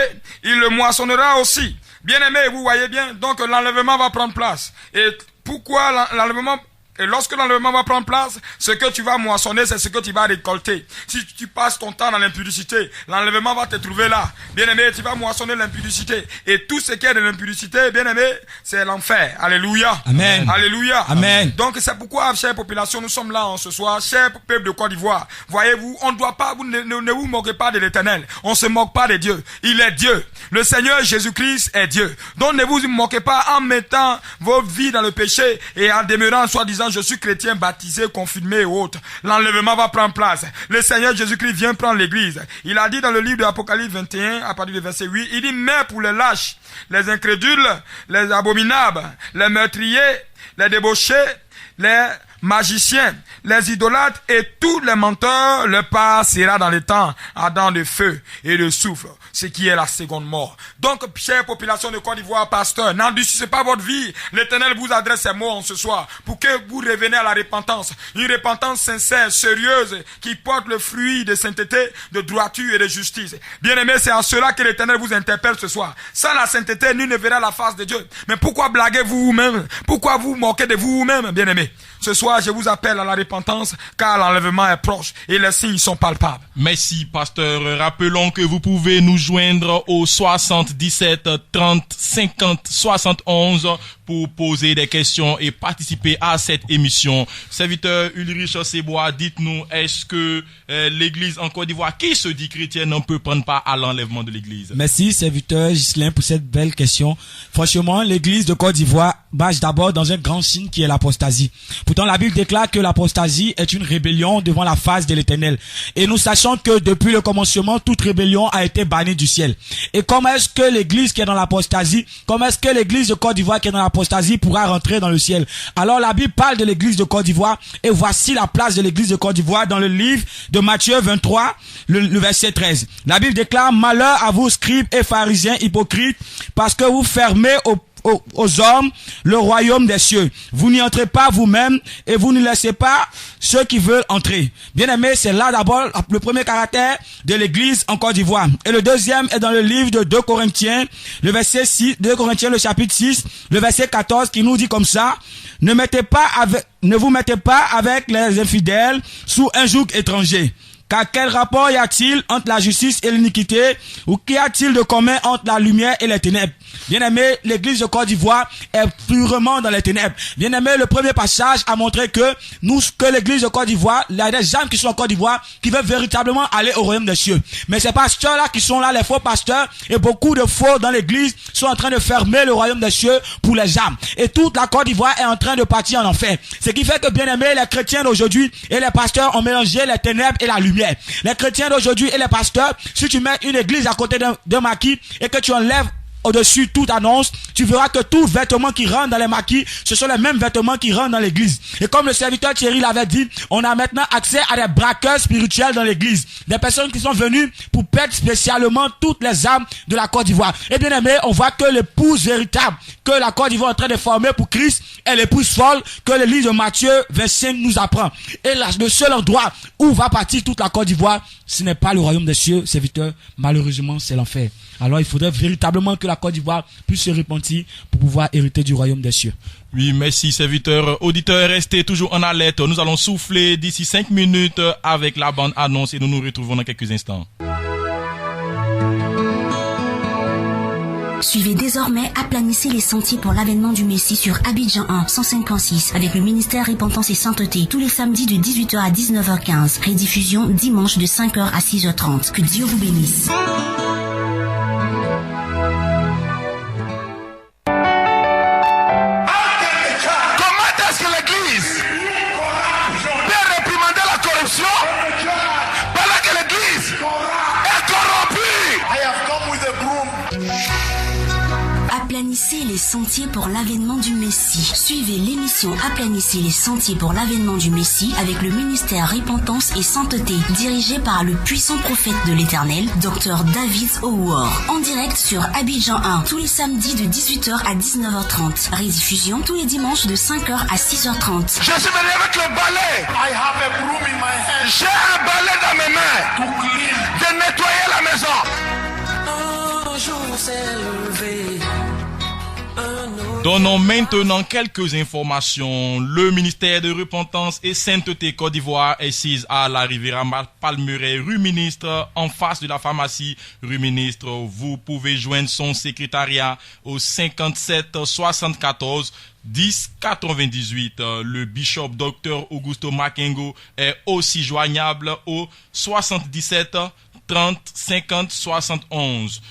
il le moissonnera aussi. Bien aimé, vous voyez bien, donc l'enlèvement va prendre place. Et pourquoi l'enlèvement? Et lorsque l'enlèvement va prendre place, ce que tu vas moissonner, c'est ce que tu vas récolter. Si tu passes ton temps dans l'impudicité, l'enlèvement va te trouver là. Bien aimé, tu vas moissonner l'impudicité. Et tout ce qui est de l'impudicité, bien aimé, c'est l'enfer. Alléluia. Amen. Alléluia. Amen. Donc c'est pourquoi, chère population, nous sommes là en ce soir, cher peuple de Côte d'Ivoire. Voyez-vous, on ne doit pas, vous ne vous moquez pas de l'Éternel. On ne se moque pas de Dieu. Il est Dieu. Le Seigneur Jésus-Christ est Dieu. Donc ne vous moquez pas en mettant vos vies dans le péché et en demeurant soi-disant je suis chrétien, baptisé, confirmé et autres. L'enlèvement va prendre place. Le Seigneur Jésus-Christ vient prendre l'église. Il a dit dans le livre de l'Apocalypse 21, à partir du verset 8, il dit, mais pour les lâches, les incrédules, les abominables, les meurtriers, les débauchés, les magiciens, les idolâtres et tous les menteurs, le part sera dans les temps ardents de feu et de souffle, ce qui est la seconde mort. Donc, chère population de Côte d'Ivoire, pasteur, n'endurcissez pas votre vie. L'Éternel vous adresse ces mots en ce soir pour que vous reveniez à la repentance. Une repentance sincère, sérieuse, qui porte le fruit de sainteté, de droiture et de justice. Bien aimé, c'est en cela que l'Éternel vous interpelle ce soir. Sans la sainteté, nul ne verra la face de Dieu. Mais pourquoi blaguez-vous vous-même? Pourquoi vous moquez de vous-même, bien aimé? Ce soir, je vous appelle à la repentance, car l'enlèvement est proche et les signes sont palpables. Merci, pasteur. Rappelons que vous pouvez nous joindre au 77 30 50 71 pour poser des questions et participer à cette émission. Serviteur Ulrich Sebois, dites-nous, est-ce que l'église en Côte d'Ivoire, qui se dit chrétienne, ne peut prendre part à l'enlèvement de l'église? Merci, serviteur Ghislain, pour cette belle question. Franchement, l'église de Côte d'Ivoire marche d'abord dans un grand signe qui est l'apostasie. Pourtant, la Bible déclare que l'apostasie est une rébellion devant la face de l'Éternel. Et nous sachons que depuis le commencement, toute rébellion a été bannie du ciel. Et comment est-ce que l'église qui est dans l'apostasie, comment est-ce que l'église de Côte d'Ivoire qui est dans l'apostasie pourra rentrer dans le ciel? Alors la Bible parle de l'église de Côte d'Ivoire et voici la place de l'église de Côte d'Ivoire dans le livre de Matthieu 23, le verset 13. La Bible déclare, malheur à vous scribes et pharisiens hypocrites, parce que vous fermez aux hommes le royaume des cieux. Vous n'y entrez pas vous-même et vous ne laissez pas ceux qui veulent entrer. Bien aimé, c'est là d'abord le premier caractère de l'église en Côte d'Ivoire. Et le deuxième est dans le livre de 2 Corinthiens, le verset 6, 2 Corinthiens, le chapitre 6, le verset 14, qui nous dit comme ça, ne vous mettez pas avec les infidèles sous un joug étranger. Car quel rapport y a-t-il entre la justice et l'iniquité? Ou qu'y a-t-il de commun entre la lumière et les ténèbres? Bien aimé, l'église de Côte d'Ivoire est purement dans les ténèbres. Bien aimé, le premier passage a montré que l'église de Côte d'Ivoire, il y a des gens qui sont en Côte d'Ivoire qui veulent véritablement aller au royaume des cieux. Mais ces pasteurs-là qui sont là, les faux pasteurs, et beaucoup de faux dans l'église sont en train de fermer le royaume des cieux pour les âmes. Et toute la Côte d'Ivoire est en train de partir en enfer. Ce qui fait que, bien aimé, les chrétiens d'aujourd'hui et les pasteurs ont mélangé les ténèbres et la lumière. Les chrétiens d'aujourd'hui et les pasteurs, si tu mets une église à côté d'un maquis et que tu enlèves au-dessus toute annonce, tu verras que tout vêtement qui rentre dans les maquis, ce sont les mêmes vêtements qui rentrent dans l'église. Et comme le serviteur Thierry l'avait dit, on a maintenant accès à des braqueurs spirituels dans l'église. Des personnes qui sont venues pour perdre spécialement toutes les âmes de la Côte d'Ivoire. Et bien aimé, on voit que l'épouse véritable que la Côte d'Ivoire est en train de former pour Christ est l'épouse folle que le livre de Matthieu 25 nous apprend. Et là, le seul endroit où va partir toute la Côte d'Ivoire, ce n'est pas le royaume des cieux, serviteur. Malheureusement, c'est l'enfer. Alors il faudrait véritablement que la Côte d'Ivoire puisse se repentir pour pouvoir hériter du royaume des cieux. Oui, merci serviteurs, auditeurs, restez toujours en alerte. Nous allons souffler d'ici 5 minutes avec la bande annonce et nous nous retrouvons dans quelques instants. Suivez désormais Aplanissez les sentiers pour l'avènement du Messie sur Abidjan 1, 105.6 avec le ministère Repentance et Sainteté tous les samedis de 18h à 19h15. Rediffusion dimanche de 5h à 6h30. Que Dieu vous bénisse. Aplanissez les sentiers pour l'avènement du Messie. Suivez l'émission Aplanissez les sentiers pour l'avènement du Messie avec le ministère Repentance et Sainteté, dirigé par le puissant prophète de l'Éternel, Dr David Howard. En direct sur Abidjan 1, tous les samedis de 18h à 19h30. Rediffusion tous les dimanches de 5h à 6h30. Je suis venu avec le balai. I have a broom in my hand. J'ai un balai dans mes mains. To clean. De nettoyer la maison. Un jour s'est levé. Donnons maintenant quelques informations. Le ministère de Repentance et Sainteté Côte d'Ivoire est assise à la Riviera Palmeraie, rue Ministre, en face de la pharmacie rue Ministre. Vous pouvez joindre son secrétariat au 57 74 10 98. Le bishop Dr Augusto Makengo est aussi joignable au 77 30 50 71.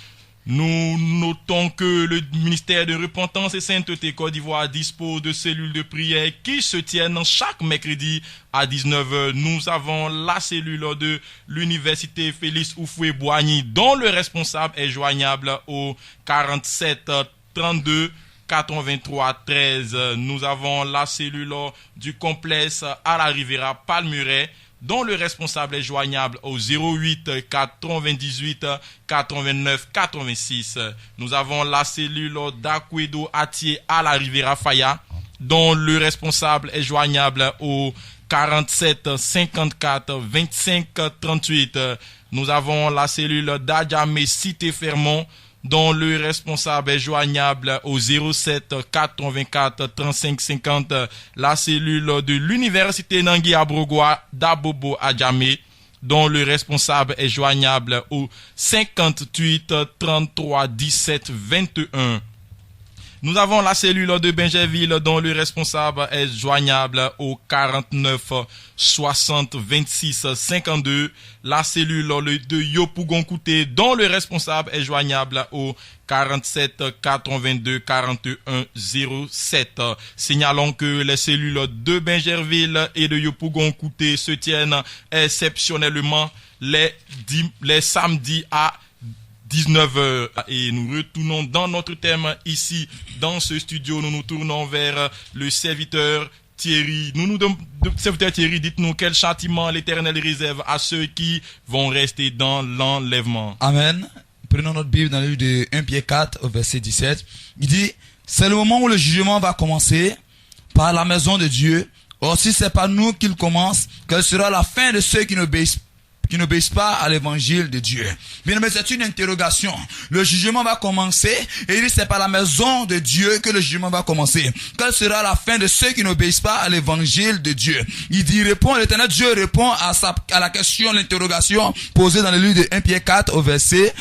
Nous notons que le ministère de Repentance et Sainteté Côte d'Ivoire dispose de cellules de prière qui se tiennent chaque mercredi à 19h. Nous avons la cellule de l'université Félix Houphouët-Boigny dont le responsable est joignable au 47 32 83 13. Nous avons la cellule du complexe à la Riviera Palmeraie dont le responsable est joignable au 08 98 89 86. Nous avons la cellule d'Aquedo Atier à la Riviera Faya, dont le responsable est joignable au 47 54 25 38. Nous avons la cellule d'Adjamé Cité Fermont, dont le responsable est joignable au 07 84 35 50, la cellule de l'université Nangui Abrogwa d'Abobo Adjamé, dont le responsable est joignable au 58 33 17 21. Nous avons la cellule de Benjerville dont le responsable est joignable au 49 60 26 52. La cellule de Yopougon-Kouté dont le responsable est joignable au 47 82 41 07. Signalons que les cellules de Benjerville et de Yopougon-Kouté se tiennent exceptionnellement les samedis à 19h. Et nous retournons dans notre thème ici, dans ce studio. Nous nous tournons vers le serviteur Thierry. Serviteur Thierry, dites-nous quel châtiment l'Éternel réserve à ceux qui vont rester dans l'enlèvement. Amen. Prenons notre Bible dans le livre de 1 Pierre 4 au verset 17. Il dit, c'est le moment où le jugement va commencer par la maison de Dieu. Or, si c'est par nous qu'il commence, quelle sera la fin de ceux qui n'obéissent pas à l'évangile de Dieu. Bien, mais c'est une interrogation. Le jugement va commencer, et il dit c'est par la maison de Dieu que le jugement va commencer. Quelle sera la fin de ceux qui n'obéissent pas à l'évangile de Dieu? Il dit, l'Éternel Dieu répond à la question, l'interrogation posée dans le livre de 1 Pierre 4 au verset,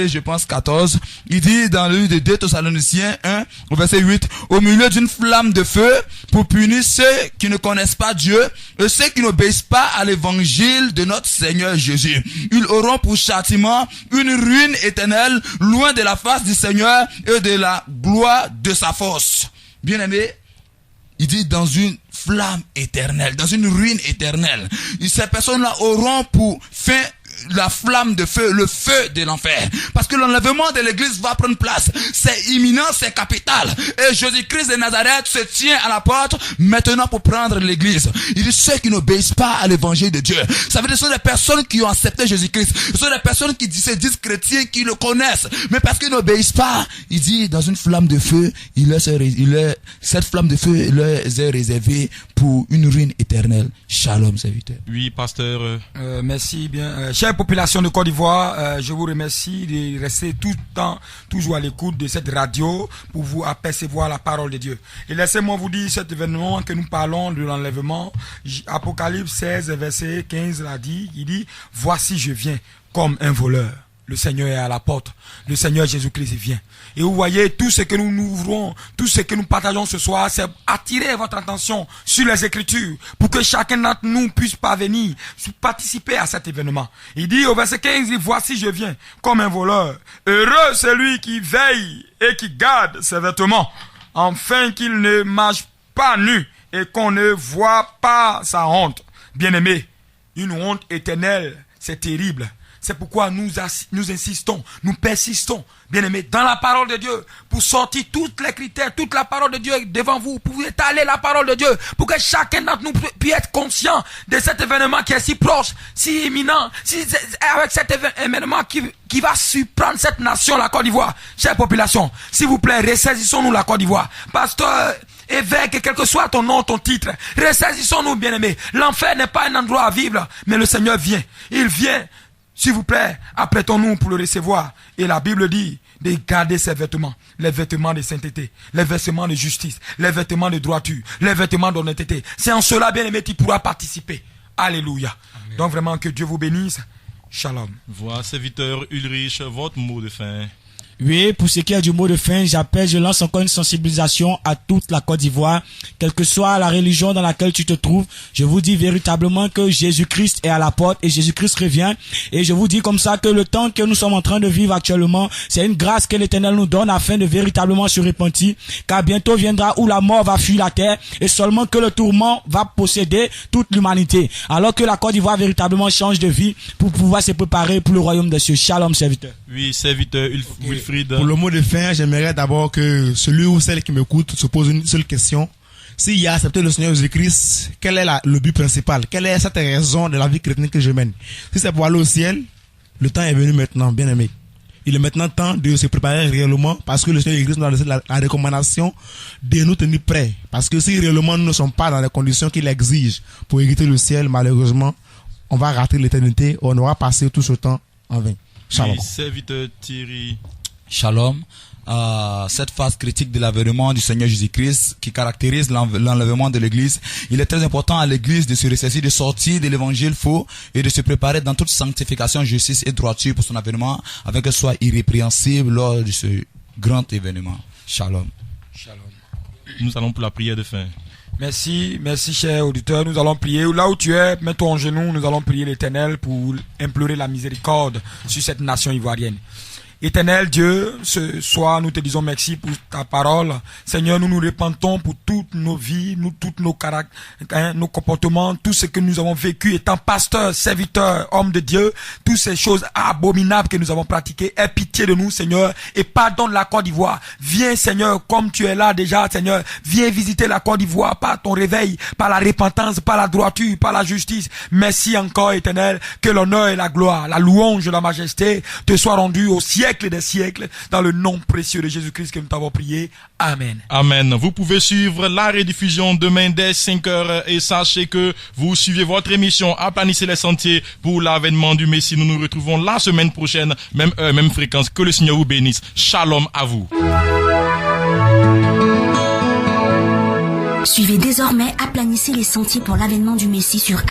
je pense, 14. Il dit dans le livre de 2 Thessaloniciens 1 au verset 8, au milieu d'une flamme de feu, pour punir ceux qui ne connaissent pas Dieu, et ceux qui n'obéissent pas à l'évangile de notre Seigneur Jésus. Ils auront pour châtiment une ruine éternelle, loin de la face du Seigneur et de la gloire de sa force. Bien aimé, il dit dans une flamme éternelle, dans une ruine éternelle. Et ces personnes-là auront pour fin la flamme de feu, le feu de l'enfer. Parce que l'enlèvement de l'église va prendre place. C'est imminent, c'est capital. Et Jésus-Christ de Nazareth se tient à la porte maintenant pour prendre l'église. Il dit ceux qui n'obéissent pas à l'évangile de Dieu. Ça veut dire que ce sont des personnes qui ont accepté Jésus-Christ. Ce sont des personnes qui se disent chrétiens, qui le connaissent. Mais parce qu'ils n'obéissent pas, il dit dans une flamme de feu, cette flamme de feu leur est réservée pour une ruine éternelle. Shalom, serviteur. Oui, pasteur. Merci bien. Chère population de Côte d'Ivoire, je vous remercie de rester tout le temps, toujours à l'écoute de cette radio pour vous apercevoir la parole de Dieu. Et laissez-moi vous dire cet événement que nous parlons de l'enlèvement. Apocalypse 16, verset 15 l'a dit, il dit, voici je viens comme un voleur. Le Seigneur est à la porte. Le Seigneur Jésus-Christ vient. Et vous voyez, tout ce que nous ouvrons, tout ce que nous partageons ce soir, c'est attirer votre attention sur les Écritures pour que chacun d'entre nous puisse parvenir, participer à cet événement. Il dit au verset 15, il dit, voici je viens comme un voleur. Heureux celui qui veille et qui garde ses vêtements, afin qu'il ne marche pas nu et qu'on ne voit pas sa honte. Bien-aimé, une honte éternelle, c'est terrible. C'est pourquoi nous insistons, nous persistons, bien-aimés, dans la parole de Dieu, pour sortir tous les critères, toute la parole de Dieu devant vous, pour étaler la parole de Dieu, pour que chacun d'entre nous puisse être conscient de cet événement qui est si proche, si imminent, avec cet événement qui va surprendre cette nation, la Côte d'Ivoire. Chère population, s'il vous plaît, ressaisissons-nous la Côte d'Ivoire. Pasteur, évêque, quel que soit ton nom, ton titre, ressaisissons-nous, bien-aimés. L'enfer n'est pas un endroit à vivre, mais le Seigneur vient. Il vient. S'il vous plaît, apprêtons-nous pour le recevoir. Et la Bible dit de garder ses vêtements, les vêtements de sainteté, les vêtements de justice, les vêtements de droiture, les vêtements d'honnêteté. C'est en cela, bien-aimé, tu pourras participer. Alléluia. Amen. Donc vraiment, que Dieu vous bénisse. Shalom. Voilà, serviteur Ulrich, votre mot de fin. Oui, pour ce qui est du mot de fin, je lance encore une sensibilisation à toute la Côte d'Ivoire, quelle que soit la religion dans laquelle tu te trouves. Je vous dis véritablement que Jésus-Christ est à la porte et Jésus-Christ revient. Et je vous dis comme ça que le temps que nous sommes en train de vivre actuellement, c'est une grâce que l'Éternel nous donne afin de véritablement se repentir, car bientôt viendra où la mort va fuir la terre et seulement que le tourment va posséder toute l'humanité. Alors que la Côte d'Ivoire véritablement change de vie pour pouvoir se préparer pour le royaume des cieux. Shalom, serviteur. Oui, serviteur Wilfried. Pour le mot de fin, j'aimerais d'abord que celui ou celle qui m'écoute se pose une seule question. S'il y a accepté le Seigneur Jésus-Christ, quel est le but principal? Quelle est cette raison de la vie chrétienne que je mène? Si c'est pour aller au ciel, le temps est venu maintenant, bien aimé. Il est maintenant temps de se préparer réellement parce que le Seigneur Jésus nous a laissé la recommandation de nous tenir prêts. Parce que si réellement nous ne sommes pas dans les conditions qu'il exige pour hériter le ciel, malheureusement, on va rater l'éternité, on aura passé tout ce temps en vain. Shalom. Oui, serviteur Thierry. Shalom. Cette phase critique de l'avènement du Seigneur Jésus-Christ qui caractérise l'enlèvement de l'Église, il est très important à l'Église de se ressaisir, de sortir de l'évangile faux et de se préparer dans toute sanctification, justice et droiture pour son avènement, afin qu'elle soit irrépréhensible lors de ce grand événement. Shalom. Shalom. Nous allons pour la prière de fin. Merci, cher auditeur. Nous allons prier. Là où tu es, mets-toi en genoux. Nous allons prier l'Éternel pour implorer la miséricorde sur cette nation ivoirienne. Éternel Dieu, ce soir, nous te disons merci pour ta parole. Seigneur, nous nous repentons pour toutes nos vies, toutes nos caractères, nos comportements, tout ce que nous avons vécu étant pasteur, serviteur, homme de Dieu, toutes ces choses abominables que nous avons pratiquées. Aie pitié de nous, Seigneur, et pardonne la Côte d'Ivoire. Viens, Seigneur, comme tu es là déjà, Seigneur, viens visiter la Côte d'Ivoire par ton réveil, par la repentance, par la droiture, par la justice. Merci encore, Éternel, que l'honneur et la gloire, la louange et la majesté te soient rendus au siècle des siècles, dans le nom précieux de Jésus-Christ que nous t'avons prié. Amen. Amen. Vous pouvez suivre la rediffusion demain dès 5h et sachez que vous suivez votre émission Aplanissez les sentiers pour l'avènement du Messie. Nous nous retrouvons la semaine prochaine, même heure, même fréquence. Que le Seigneur vous bénisse. Shalom à vous. Suivez désormais Aplanissez les sentiers pour l'avènement du Messie sur